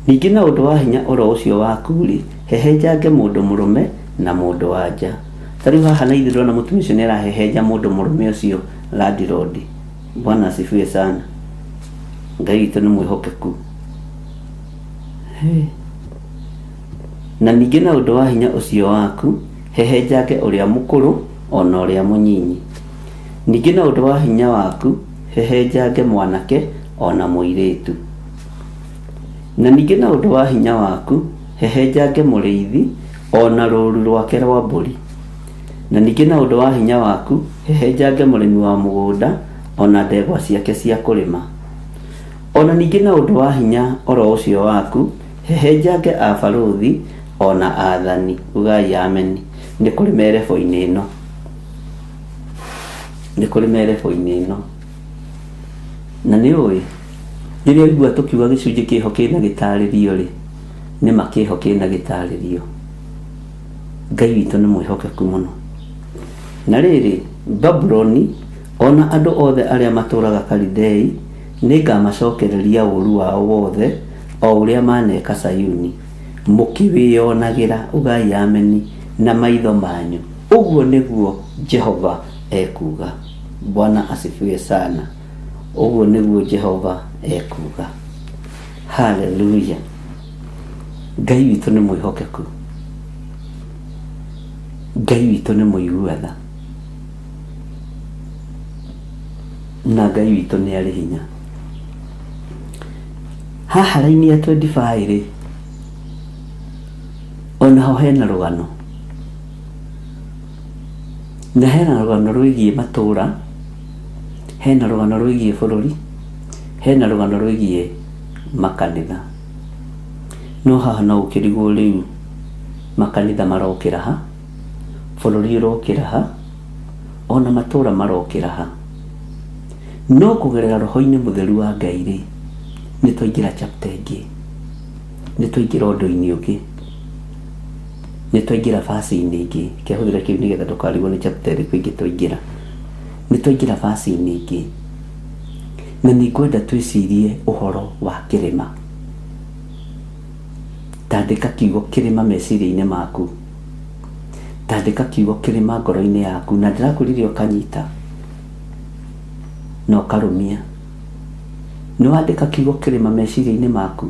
Ningĩ na ũndũ wa hinya oro ũcio waku rĩ, hehenjange mũndũ mũrũme na mũndũ wa nja. Tarĩu haha na ithuĩ na mũtumia ũcio nĩ arahehenja mũndũ mũrũme ũcio landlord. Bwana asifiwe sana. Ngai witũ nĩ mwĩhokeku. Na ningĩ na ũndũ wa hinya ũcio waku, hehenjange ũrĩa mũkũrũ ona ũrĩa mũnyinyi. Ningĩ na ũndũ wa hinya waku, hehenjange mwanake ona mũirĩtu. Na ningĩ na ũndũ wa hinya waku, hehenjange mũrĩithi ona rũũru rwake rwa mbũri. Na ningĩ na ũndũ wa hinya waku, hehenjange mũrĩmi wa mũgũnda ona ndegwa ciake cia kũrĩma. Ona ningĩ na ũndũ wa hinya oro ũcio waku, hehenjange abarũthi ona athani. Ugai amen. Nĩ kũrĩ merebo-inĩ ĩno, nĩ kũrĩ merebo-inĩ ĩno. Na nĩ ũĩ, rĩrĩa igua tũkiuga gĩcunjĩ kĩho kĩna gĩtarĩrio rĩ, nĩ makĩho kĩna gĩtarĩrio. Ngai witũ nĩ mwĩhokeku mũno. Na rĩrĩ, Babuloni ona andũ othe arĩa matũraga Kalidei nĩ ngamacokereria ũũru wao wothe o ũrĩa maneka Sayuni, mukiwionagira ugai ameni na maitho manyu. Uguo niguo Jehova ekuga. Bwana asifiwe sana. Uguo niguo Jehova ekuga. Hallelujah. Ngai witũ nĩ mwĩhokeku. Ngai witũ nĩ mũiguatha. Na Ngai witũ nĩ arĩ hinya. Haha raini ya 25 rĩ, onaho hena rũgano. Na hena rũgano rwĩgiĩ matũra, hena rũgano rwĩgiĩ bũrũri, hena rũgano rwĩgiĩ makanitha. No haha no ũkĩrigwo rĩu makanitha marokĩra ha, bũrũri ũrokĩra ha, ona matũra marokĩra ha. No kũgerera roho-inĩ mũtheru wa Ngai rĩ, nĩ twaingĩra chapter ĩngĩ, nĩ twaingĩra ũndũ-inĩ ũngĩ, nĩ twaingĩra verse-inĩ ĩngĩ. Kĩahũthĩra kĩu nĩgetha ndũkarigwo nĩ chapter ĩrĩkũ ĩngĩ twaingĩra. Nĩ twaingĩra verse-inĩ ĩngĩ, na nĩ ngwenda twĩcirie ũhoro wa kĩrĩma. Tandĩka kiugo kĩrĩma meciria-inĩ maku, tandĩka kiugo kĩrĩma ngoro-inĩ yaku, na ndĩrakwĩrire ũkanyita na ũkarũmia. Nĩwandĩka kiugo kĩrĩma meciria-inĩ maku,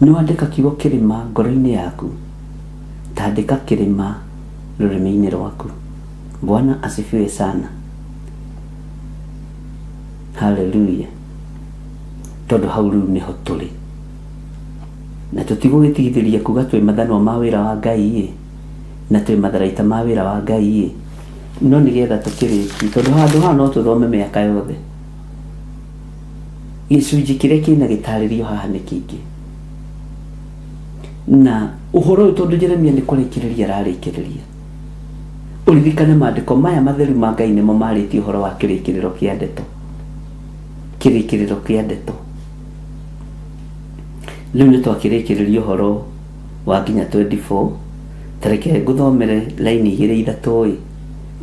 nĩwandĩka kiugo kĩrĩma ngoro-inĩ yaku, tandĩka kĩrĩma rũrĩmĩ-inĩ rwaku. Bwana asifiwe sana. Hallelujah. Tondũ hau rĩu nĩho tũrĩ, na tũtigũgĩtigithĩria kuga twĩ mathanwa ma wĩra wa Ngai na twĩ matharaita ma wĩra wa Ngai, no nĩgetha tũkĩrĩki, tondũ handũ haha no tũthome mĩaka yothe. Gĩcunjĩ kĩrĩa kĩna gĩtarĩrio haha nĩ kĩingĩ, na ũhoro ũyũ tondũ Jeremia nĩ kũrĩkĩrĩria ararĩkĩrĩria. Ũririkane maandĩko maya matheru ma Ngai nĩmo marĩtie ũhoro wa kĩrĩkĩrĩro kĩa ndeto, kĩrĩkĩrĩro kĩa ndeto. Rĩu nĩ twakĩrĩkĩrĩria ũhoro wa nginya 24. Tareke ngũthomere laini 2-3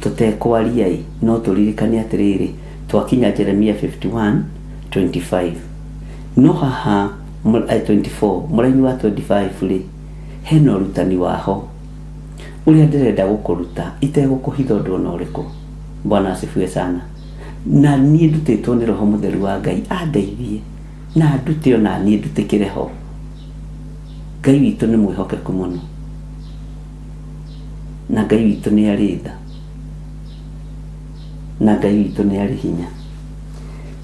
tũtekwaria, no tũririkane atĩrĩrĩ, twakinya Jeremia 51:25. No haha 24 mũraini wa 25 rĩ, hena ũrutani waho ũrĩa ndĩrenda gũkũruta itegũkũhitha ũndũ ona ũrĩkũ. Bwana asifiwe sana. Na niĩ ndutĩtwo nĩ roho mũtheru wa Ngai andeithie na ndute ona niĩ ndutĩkĩre ho. Ngai witũ nĩ mwĩhokeku mũno, na Ngai witũ nĩ arĩ tha, na Ngai witũ nĩ arĩ hinya.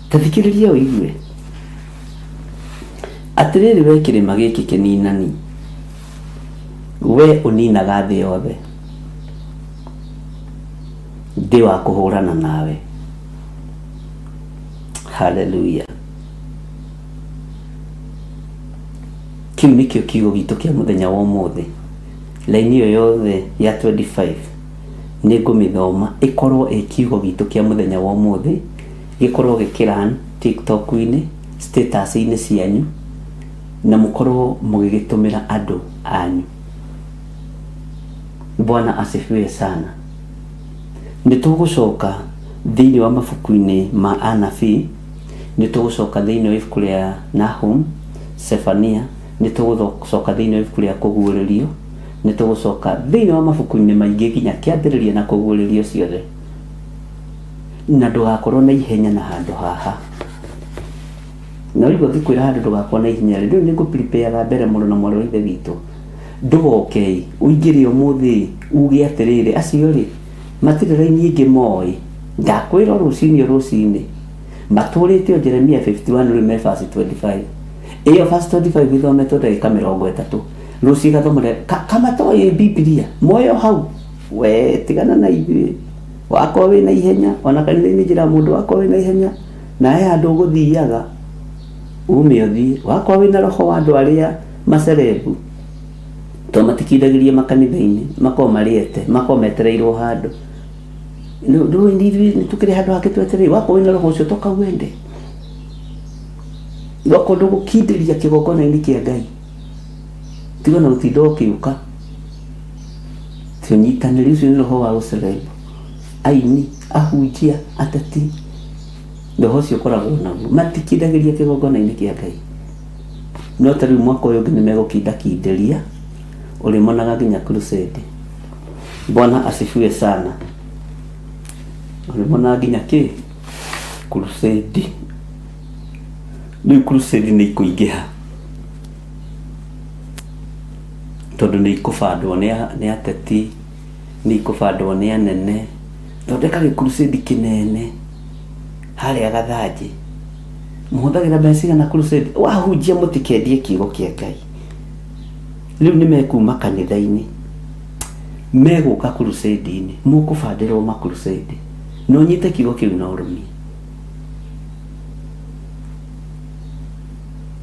Tathikĩrĩria ũigue atĩrĩrĩ, we kĩrĩma gĩkĩ kĩninani, we ũninaga thĩ yothe, ndĩ wa kũhũrana nawe. Hallelujah. Kiu nĩkĩo kiugo gitũ kĩa mũthenya wa ũmũthĩ. Laini ĩyo yothe ya 25 nĩ ngũmĩthoma ĩkorwo ĩ kiugo gitũ kĩa mũthenya wa ũmũthĩ, gĩkorwo gĩkĩran TikTok-inĩ, status-inĩ cianyu, na mũkorwo mũgĩgĩtũmĩra andũ anyu. Bwana asifiwe sana. Nĩ tũgũcoka thĩinĩ wa mabuku-inĩ ma anabii, nĩ tũgũcoka thĩinĩ wa ibuku rĩa Nahum, Sefania, nĩ tũgũcoka thĩinĩ wa ibuku rĩa kũguũrĩrio, nĩ tũgũcoka thĩinĩ wa mabuku-inĩ maingĩ nginya kĩambĩrĩria na kũguũrĩrio ciothe. Na ndũgakorwo na ihenya na handũ haha. Na ũigua ngĩkwĩra handũ ndũgakorwo na ihenya rĩ, rĩu nĩ ngũ-prepare mbere mũno na mwarĩ wa ithe witũ. Ndũgoke ũingĩre ũmũthĩ uge atĩrĩrĩ, acio rĩ matirĩ raini ĩngĩ moĩ. Ndakwĩra rũcinĩ rũcinĩ matũrĩte o Jeremia 51 rĩme verse 25. Iyo verse 25 gĩthometwo ndagĩka 30. Rũciĩ gathomere kama toĩ Biblia moyo hau. We tigana na ithuĩ, wakorwo wĩna ihenya, ona kanitha-inĩ njĩra mũndũ wakorwo wĩna ihenya na he handũ ũgũthiaga ume ũthiĩ. Wakorwo wĩna roho wa andũ arĩa macerebu, to matikindagĩria makanitha-inĩ, makorwo marĩete, makorwo metereirwo handũ. Rĩu nĩ tũkĩrĩ handũ hake twetereire. Wakorwo wĩna roho ũcio toka wende, wakorwo ndũgũkindĩria kĩgongona-inĩ kĩa Ngai, tiga na gũtinda ũkĩũka. Tũnyitanĩri ũcio nĩ roho wa gũcerebu, aini, ahunjia, ateti, roho ũcio ũkoragwo naguo, matikindagĩria kĩgongona-inĩ kĩa Ngai. no ta riu mwaka uyu ngi megukinda kinderia uri monaga nginya crusade. Bwana asifiwe sana. Uri monaga nginya ki crusade. Ni crusade ni kuingiha tondu ni ikubandwo ni ateti, ni ikubandwo ni anene. Thondeka gi crusade kinene haria Gathanji. Muhuthagira mbeca na crusade wahunjia mutikendie kiugo kia Ngai. Riu ni mekuma kanitha-ini meguka crusade-ini mukubandirwo ma crusade no nyite kiugo kiu na urumi.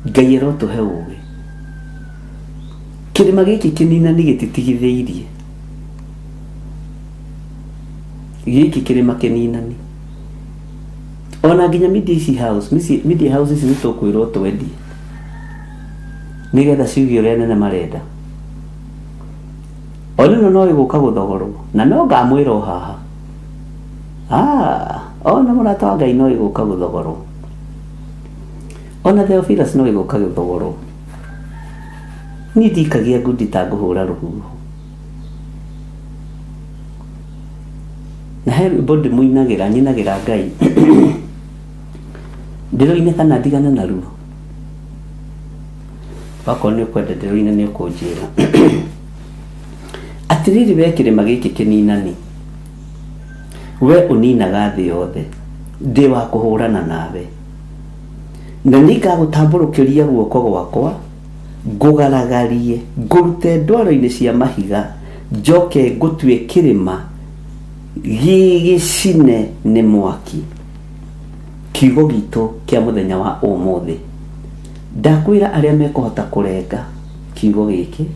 Ngai arotuhe ugi. Kirima giki kinina ni gititigitheirie. Giki kirima kinina ni ona nginya media house ici nitukwirwo twendie nigetha ciuge uria nene marenda. Ona no iguka guthogorwo na no ngamwira haha ona murata wa Ngai no iguka guthogorwo. Ona Theophilus no iguka guthogorwo. Ni ndikagia ngundi ta nguhura ruhuho na he rwimbo muinagira nyinagira Ngai ndiroine kana ndigana na ruo bako ni kwenda ndiroine ni kunjira atiriri we kirima giki kininani we uninaga thi yothe ndi wa kuhurana nawe na nikagutamburukiria guoko gwakwa ngugaragarie ngurute ndwaro-ini cia mahiga njoke ngutue kirima gigicine ni mwaki. Kiugo gitu kia muthenya wa umuthi ndakwira aria mekuhota kurenga kiugo giki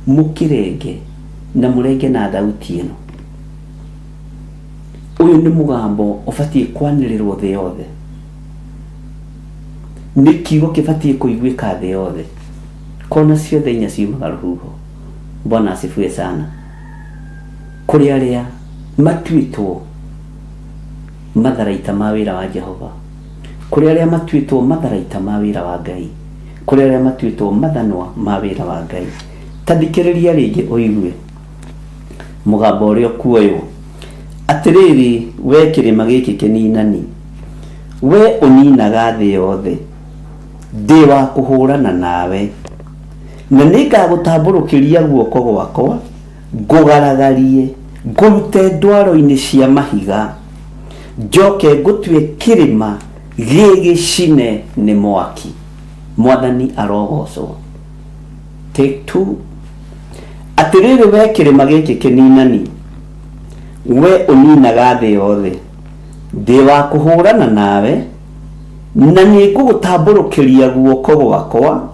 mukirenge na murenge na thauti ino. Uyu ni mugambo ubatie kwanirirwo thi yothe. Ni kiugo kibatie kuiguika thi yothe kona ciothe inya ciumaga ruhuho. Bwana asifiwe sana. Kuri aria matuitwo matharaita ma wira wa Jehova, kuri aria matuitwo matharaita ma wira wa Ngai, kuri aria matuitwo mathanwa ma wira wa Ngai, tathikiriria ringi uigue mugambo uria kuoyo. Atiriri we kirima giki kininani we uninaga thi yothe ndi wa kuhurana nawe na nikagutamburukiria guoko gwakwa ngugaragarie ngurute ndwaro-ini cia mahiga njoke ngutue kirima gigicine ni mwaki. Mwathani arogocwo. Take 2. Atiriri we kirima giki kininani we uninaga thi yothe ndi wa kuhurana nawe na nigugutamburukiria guoko gwakwa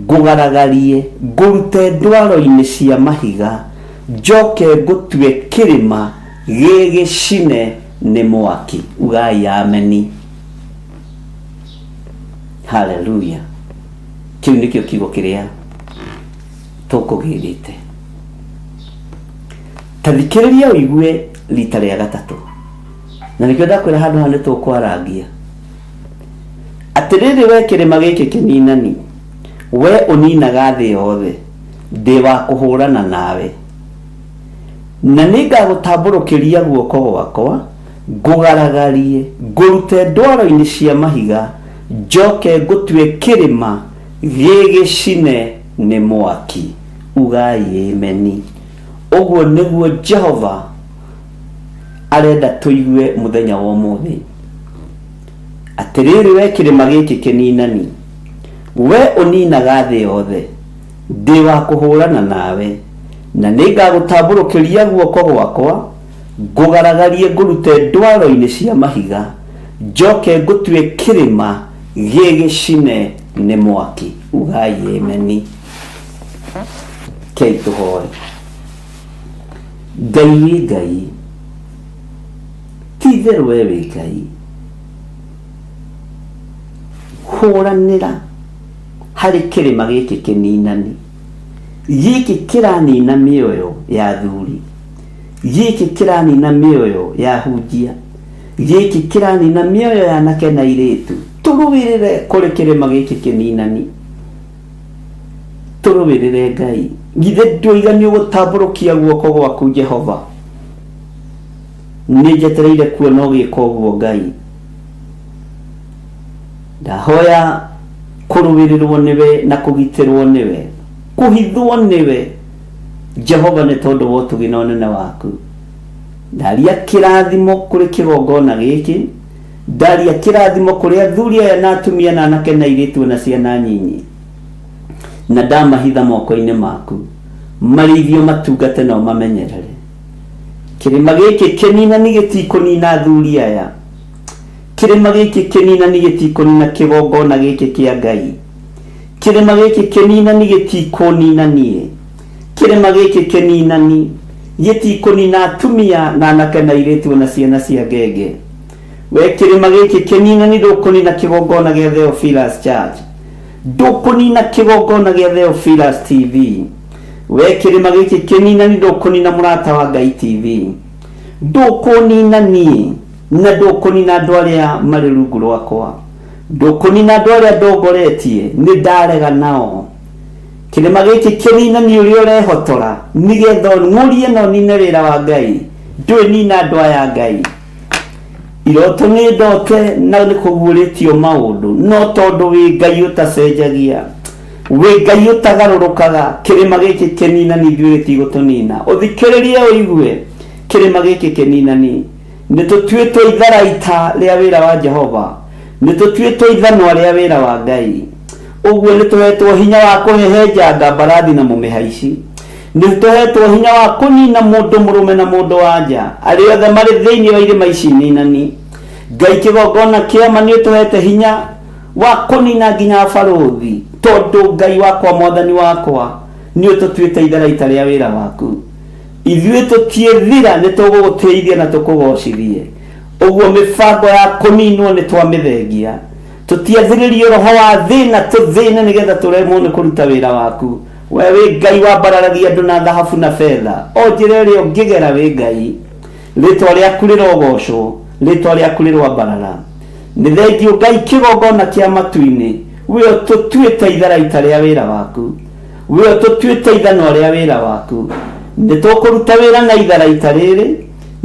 ngugaragarie ngurute ndwaro-ini cia mahiga njoke ngutue kirima gigicine ni mwaki. Ugai ameni. Hallelujah. Kiu nikio kiugo kiria tukugirite. Tathikiriria uigue rita ria gatatu na nikio ndakwira handu hane tukwarangia. Atiriri we kirima giki kininani we uninaga thi yothe ndi wa kuhurana nawe na ningagutamburukiria guoko gwakwa ngugaragarie ngurute ndwaro-ini cia mahiga njoke ngutue kirima gigicine ni mwaki. Ugai ameni. Uguo niguo Jehova arenda tuigue muthenya wa umuthi. Atiriri we kirima giki kininani we uninaga thi yothe ndi wa kuhurana nawe na ningagutamburukiria guoko gwakwa ngugaragarie ngurute ndwaro-ini cia mahiga njoke ngutue kirima gigicine ni mwaki. Ugai ameni. Kei tuhoe. Ngai titheru we wi Ngai huranira hari kirima giki kininani giki kiranina mioyo ya thuri, giki kiranina mioyo ya hunjia, giki kiranina mioyo ya nake na iritu. Turuwirire kuri kirima giki kininani turubirire Ngai githe ndũigani gũtambũrũkia guoko gwaku Jehova nĩ njetereire kuona ũgĩka ũguo Ngai ndahoya kũrũĩrĩrwo nĩwe na kũgitĩrwo nĩwe kũhithwo nĩwe Jehova nĩ tondũ wa ũtugi na ũnene waku ndaria kĩrathimo kũrĩ kĩgongona gĩkĩ ndaria kĩrathimo kũrĩ athuri aya na atumia na anake na airĩtu na ciana nyinyi na ndamahitha moko-inĩ maku marĩithio matungate nao mamenyerere kĩrĩma gĩkĩ kĩninani gĩtikũnina athuri aya kĩrĩma gĩkĩ kĩninani gĩtikũnina kĩgongona gĩkĩ kĩa Ngai kĩrĩma gĩkĩ kĩninani gĩtikũnina niĩ kĩrĩma gĩkĩ kĩninani gĩtikũnina atumia na anake na airĩtu na ciana cia ngenge we kĩrĩma gĩkĩ kĩninani ndũkũnina kĩgongona gĩa Theophilus Church ndũkũnina kĩgongona gĩa Theophilus TV we kĩrĩma gĩkĩ kĩninani ndũkũnina mũrata wa Ngai TV ndũkũnina niĩ na ndũkũnina andũ arĩa marĩ rungu rwakwa ndũkũnina andũ arĩa ndongoretie nĩ ndarega nao kĩrĩma gĩkĩ kĩninani ũrĩa ũrehotora nĩgetha ng'ũrie na ũnine wĩra wa Ngai ndwĩnina andũ aya Ngai iroto nĩ ndote na nĩ kũguũrĩtio maũndũ no tondũ wĩ Ngai ũtacenjagia wĩ Ngai ũtagarũrũkaga kĩrĩma gĩkĩ kĩninani ithuĩ gĩtigũtũnina ũthikĩrĩrie ũigue kĩrĩma gĩkĩ kĩninani nĩ tũtuĩtwo itharaita rĩa wĩra wa Jehova nĩ tũtuĩtwo ithanwa rĩa wĩra wa Ngai ũguo nĩ tũhetwo hinya wa kũhehenja mbarathi na mũmĩhaici nĩ tũhetwo hinya wa kũnina mũndũ mũrũme na mũndũ wanja arĩa othe marĩ thĩinĩ wa irĩma ici ninani Ngai kĩgongona kĩama nĩ ũtũhete hinya wa kũnina nginya barũthi tondũ Ngai wakwa mwathani wakwa nĩ ũtũtuĩte itharaita rĩa wĩra waku ithuĩ tũtiethira nĩ tũgũgũteithia na tũkũgocithie ũguo mĩbango ya kũninwo nĩ twamĩthengia tũtiathĩrĩrie roho wa thĩna tũthĩne nĩgetha tũremwo nĩ kũruta wĩra waku we wĩ Ngai wambararagia andũ na thahabu na betha o njĩra ĩrĩa ũngĩgera wĩ Ngai rĩtwa rĩaku rĩrogocwo rĩtwa rĩaku rĩrwambarara nĩ thengiũ Ngai kĩgongona kĩa matu-inĩ wĩo tũtuĩte itharaita rĩa wĩra waku wĩo tũtuĩte ithanwa rĩa wĩra waku nĩ tũkũruta wĩra na itharaita rĩrĩ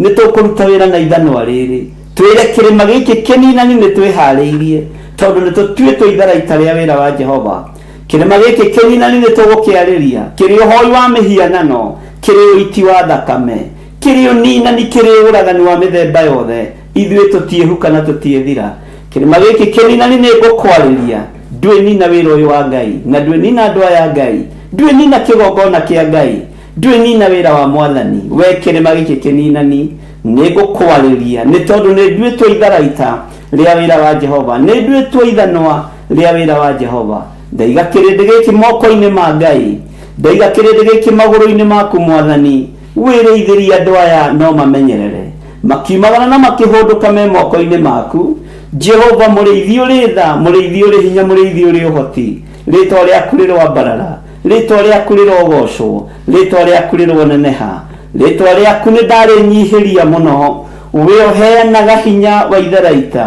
nĩ tũkũruta wĩra na ithanwa rĩrĩ twĩre kĩrĩma gĩkĩ kĩninani nĩ twĩharĩirie tondũ nĩ tũtuĩtwo itharaita rĩa wĩra wa Jehova kĩrĩma gĩkĩ kĩninani nĩ tũgũkĩarĩria kĩrĩ ũhoi wa mĩhianano kĩrĩ ũiti wa thakame kĩrĩ ũninani kĩrĩ ũragani wa mĩthemba yothe ithuĩ tũtiĩhuka na tũtiethira kĩrĩma gĩkĩ kĩninani nĩ ngũkwarĩria ndwĩnina wĩra ũyũ wa Ngai na ndwĩnina andũ aya Ngai ndwĩnina kĩgongona kĩa Ngai ndwĩnina wĩra wa mwathani we kĩrĩma gĩkĩ kĩninani nĩ ngũkwarĩria nĩ tondũ nĩ nduĩtwo itharaita rĩa wĩra wa Jehova nĩ nduĩtwo ithanwa rĩa wĩra wa Jehova ndaiga kĩrĩndĩ gĩkĩ moko-inĩ ma Ngai ndaiga kĩrĩndĩ gĩkĩ magũrũ-inĩ maku mwathani wĩrĩithĩrie andũ aya no mamenyerere makiumagara na makĩhũndũka me moko-inĩ maku Jehova mũrĩithi ũrĩ tha mũrĩithi ũrĩ hinya mũrĩithi ũrĩ ũhoti rĩtwa rĩaku rĩrwambarara rĩtwa rĩaku rĩrogocwo rĩtwa rĩaku rĩrwoneneha rĩtwa rĩaku nĩ ndarĩnyihĩria mũno we ũheanaga hinya wa itharaita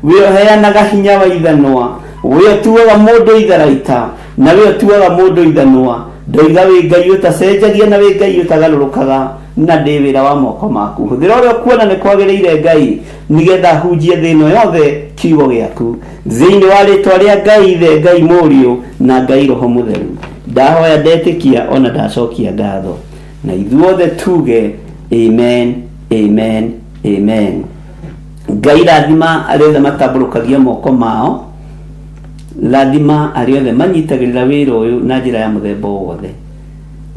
we ũheanaga hinya wa ithanwa we ũtuaga mũndũ itharaita na we ũtuaga mũndũ ithanwa ndoiga wĩ Ngai ũtacenjagia na wĩ Ngai ũtagarũrũkaga na ndĩ wĩra wa moko maku hũthĩra ũrĩa kuona nĩ kwagĩrĩire Ngai nĩgetha hunjie thĩ ĩno yothe kiugo gĩaku thĩinĩ wa rĩtwa rĩa Ngai ithe Ngai mũriũ na Ngai roho mũtheru ndahoya ndetĩkia ona ndacokia ngatho na ithuothe tuge amen amen amen Ngai rathima arĩa othe matambũrũkagia moko mao rathima arĩa othe manyitagĩrĩra wĩra ũyũ na njĩra ya mũthemba wothe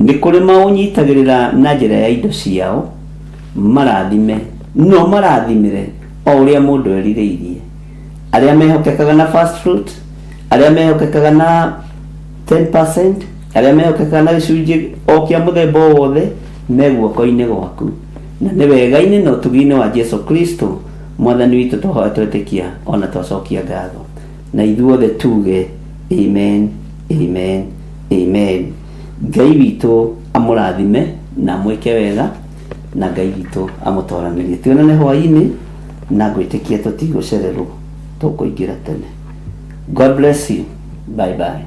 nĩ kũrĩ maũnyitagĩrĩra na njĩra ya indo ciao marathime no marathimĩre o ũrĩa mũndũ erirĩirie arĩa mehokekaga na first fruit arĩa mehokekaga na 10% arĩa mehokekaga na gĩcunjĩ o kĩa mũthemba wothe me guoko-inĩ gwaku na nĩ wega-inĩ na ũtugi-inĩ wa Jesu Kristo mwathani witũ tũhoya twetĩkia ona twacokia ngatho na ithuothe tuge amen amen amen Ngai witũ amũrathime na mwĩke wega na Ngai witũ amũtoranĩrie tuonane hwaĩ-inĩ na ngwĩtĩkia tũtigũcererwo tũkũingĩra tene God bless you bye bye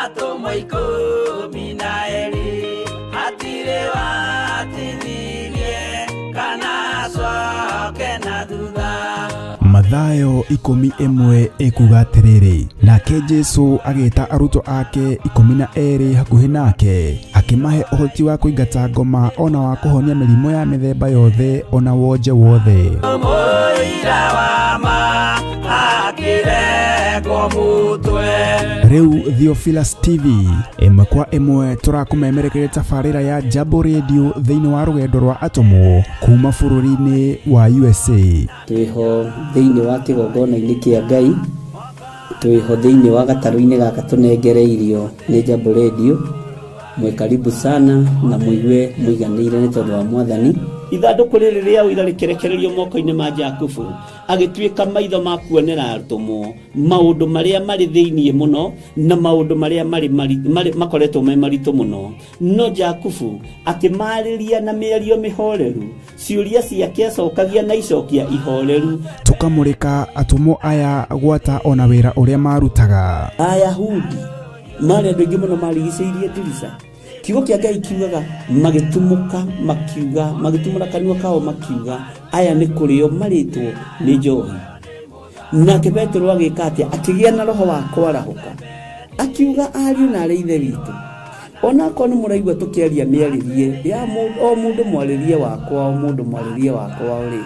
atumwa 12 hatirĩ watithirie kana acoke na thutha. Mathayo 11 ekuga atiriri, nake Jesu agĩta arutwo ake 12 hakuhĩ nake, akĩmahe ũhoti wa kũingata ngoma ona wa kũhonia mĩrimũ ya mĩthemba yothe ona wonje wothe. Mũira wa ma akĩrekwo mũtwe. Rĩu Theophilus TV ĩmwe kwa ĩmwe tũrakũmemerekeria tabarĩra ya Jambo Radio thĩinĩ wa rũgendo rwa atũmwo kuma bũrũri-inĩ wa USA. Twĩho thĩinĩ wa kĩgongona-inĩ kĩa Ngai, twĩho thĩinĩ wa gatarũ-inĩ gaka tũnengereirio nĩ Jambo Radio. Mwe karibu sana na mũigue mũiganĩire nĩ tondũ wa Mwathani. Ithandũkũ rĩrĩ rĩa ũira rĩkĩrekererio moko-inĩ ma Jakubu, agĩtuĩka maitho ma kuonera atũmwo maũndũ marĩa marĩ thĩinĩ mũno na maũndũ marĩa makoretwo me maritũ mũno. No Jakubu akĩmarĩria na mĩario mĩhoreru, ciũria ciake acokagia na icokia ihoreru. Tũkamũrĩka atũmwo aya gwata ona wĩra ũrĩa marutaga. Ayahudi marĩ andũ aingĩ mũno marigicĩirie ndirica. Kiugo kĩa Ngai kiugaga magĩtumũka makiuga, magĩtumũra kanua kao makiuga aya nĩ kũrĩo marĩtwo nĩ njohi. Nake Petero agĩka atĩa? Akĩgĩa na roho wa kwarahũka, akiuga ariũ na arĩ ithe witũ, ona korwo nĩ mũraigua tũkĩaria mĩarĩrie ya o mũndũ mwarĩrie wakwa, o mũndũ mwarĩrie wakwa rĩ,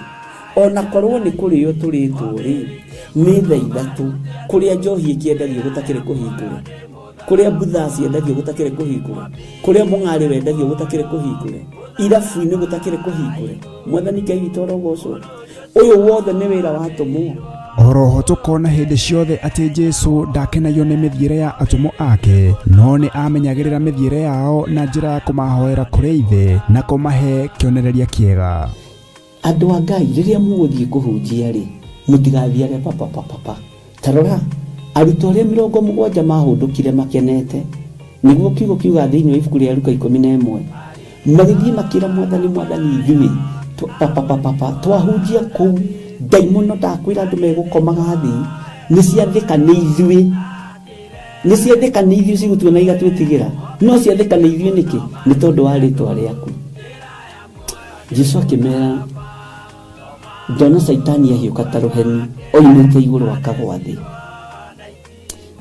ona korwo nĩ kũrĩo tũrĩtwo rĩ, nĩ thaa ithatũ kũrĩa njohi ĩkĩendagio gũtakĩrĩ kũhingũre, kũrĩa butha ciendagio gũtakĩrĩ kũhingũre, kũrĩa mũng'arĩ wendagio gũtakĩrĩ kũhingũre, irabu-inĩ gũtakĩrĩ kũhingũre. Mwathani Ngai witũ arogocwo. Ũyũ wothe nĩ wĩra wa atũmwo. Oroho tũkona hĩndĩ ciothe atĩ Jesu ndakenagio nĩ mĩthiĩre ya atũmwo ake, no nĩ amenyagĩrĩra mĩthiĩre yao na njĩra ya kũmahoera kũrĩ ithe na kũmahe kĩonereria kĩega. Andũ a Ngai, rĩrĩa mũgũthiĩ kũhunjia rĩ, mũtigathiage papa. Tarora arutwo arĩa 70 mahũndũkire makenete, nĩguo kiugo kiuga thĩinĩ wa ibuku rĩa Luka 11, magĩthiĩ makĩra Mwathani ithuĩ papa twahunjia kũu, ndaimono ndakwĩra andũ megũkomaga thĩ, nĩciathĩka nĩ ithuĩ cigũtuona igatwĩtigĩra, no ciathĩka nĩ ithuĩ nĩkĩ? Nĩ tondũ wa rĩtwa rĩaku. Jesu akĩmera, ndona Saitani ahiũka ta rũheni oimĩte igũrũ akagwa thĩ.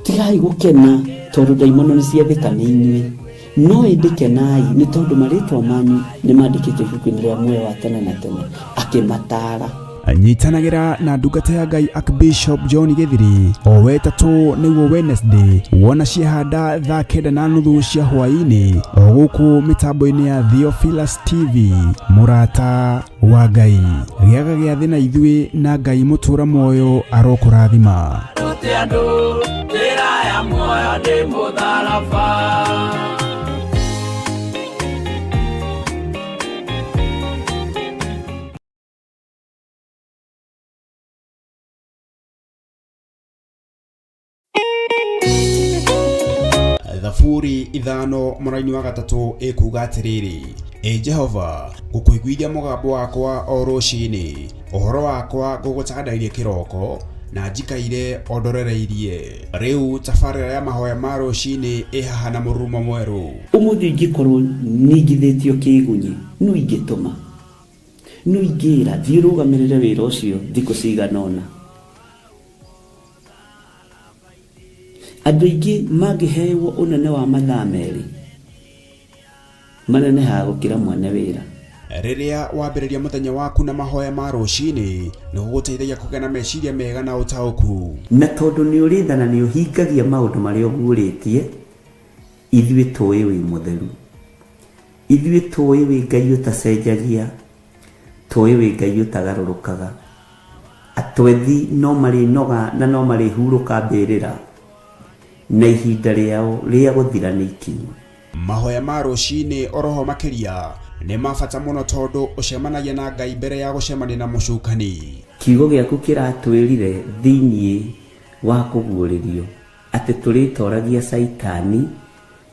Tigai gũkena tondũ ndaimono nĩ ciathĩka nĩ inyuĩ, no ĩndĩkenai nĩ tondũ marĩtwa manyu nĩ mandĩkĩtwo ibuku-inĩ rĩa muoyo wa tene na tene. Akĩmataara. Nyitanagĩra na ndungata ya Ngai Archbishop John Gĩthiri o wetatũ nĩguo Wednesday wona ciehanda thaa 9:30 cia hwaĩ-inĩ o gũkũ mĩtambo-inĩ ya Theophilus TV. Mũrata wa Ngai, gĩaga gĩa thĩ na ithuĩ na Ngai mũtũra muoyo arokũrathima. Njĩra ya muoyo nĩ mũtharaba. Thaburi 5 mũraini wa 3 ĩkuga atĩrĩrĩ, Jehova, ngũkũiguithia mũgambo wakwa o rũciinĩ, ũhoro wakwa ngũgũcakandagĩria kĩroko na njikaire ondorereirie. Rĩu tabarĩra ya mahoya ma rũciinĩ ĩhaha na mũrurumo mwerũ. Ũmũthĩ ingĩkorwo ningithĩtio kĩgunyi, no ingĩtũma, no ingĩra thiĩ rũgamĩrĩre wĩra ũcio thikũ cigana ũna. Andũ aingĩ mangĩheyo ũnene wa mathaa merĩ, manenehaga gũkĩra mwene wĩra. Rĩrĩa wambĩrĩria mũthenya waku na mahoya ma rũciinĩ, nĩ gũgũteithagia kũgĩa na meciria mega na ũtaũku. Na tondũ nĩ ũrĩtha na nĩ ũhingagia maũndũ marĩa ũguũrĩtie, ithuĩ tũĩ wĩ mũtheru, ithuĩ tũĩ wĩ Ngai ũtacenjagia, tũĩ wĩ Ngai ũtagarũrũkaga. Atwethi no marĩnoga na no marĩhurũka mbĩrĩra, na ihinda rĩao rĩa gũthira nĩ ikinyu. Mahoya ma rũciinĩ oroho makĩria nĩ mabata mũno tondũ ũcemanagia na Ngai mbere ya gũcemania na mũcukani. Kiugo gĩaku kĩratwĩrire thĩinĩ wa kũguũrĩrio atĩ tũrĩtoragia Saitani,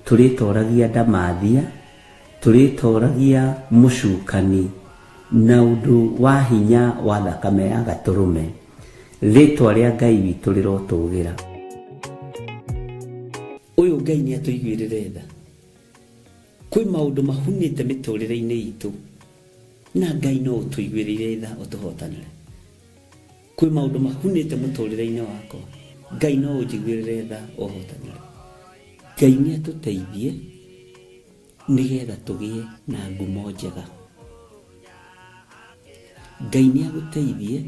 tũrĩtoragia Ndamathia, tũrĩtoragia mũcukani na ũndũ wa hinya wa thakame ya gatũrũme. Rĩtwa rĩa Ngai witũ rĩrotũgĩra. Ũyũ Ngai nĩ atũiguĩrĩre tha. Kwĩ maũndũ mahunĩte mĩtũrĩre-inĩ itũ, na Ngai no ũtũiguĩrĩre tha ũtũhotanĩre. Kwĩ maũndũ mahunĩte mũtũrĩre-inĩ wakwa, Ngai no ũnjiguĩrĩre tha ũhotanĩre. Ngai nĩ atũteithie nĩgetha tũgĩe na ngumo njega. Ngai nĩ agũteithie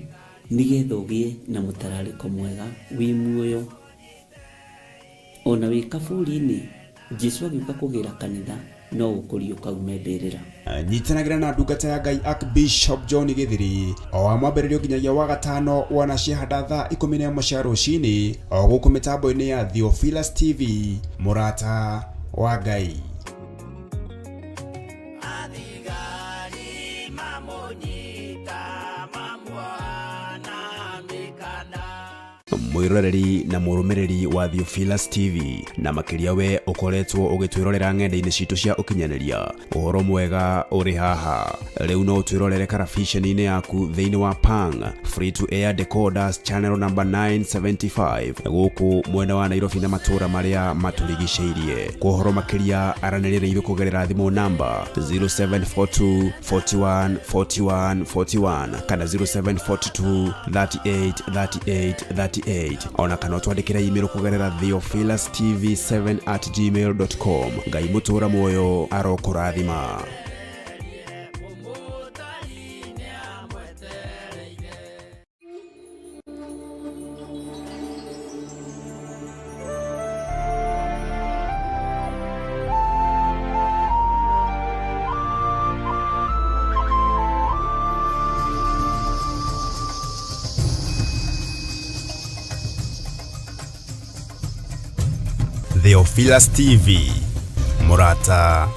nĩgetha ũgĩe na mũtararĩko mwega wĩ muoyo. Ona wĩ kaburi-inĩ, Jesu agĩũka kũgĩra kanitha no ũkũrio kaume mbĩrĩra. Nyitanagĩra na ndungata ya Ngai Archbishop John Githiri o wa mwambĩrĩrio nginyagia wa gatano wana ciahanda thaa 11 cia rũcinĩ o gũkũ mĩtambo-inĩ ya Theophilus TV, mũrata wa Ngai. Mwiroreri na mũrũmĩrĩri wa Theophilus TV na makĩria we ũkoretwo ũgĩtwĩrorera ng'enda-inĩ citũ cia ũkinyanĩria, ũhoro mwega ũrĩ haha. Rĩu no ũtwĩrorere karabiceni-inĩ yaku thĩinĩ wa Pang free to air decoders channel number 975 gũkũ mwena wa Nairobi na matũra marĩa matũrigicĩirie. Kwa ũhoro makĩria aranĩrĩra ithuĩ kũgerera thimũ namba 0742 41 41 41 kana 0742 38 38 38 ona kana twandĩkĩra email kũgerera theophilustv7@gmail.com. Ngai mũtũra muoyo arokũrathima. Theophilus TV, mũrata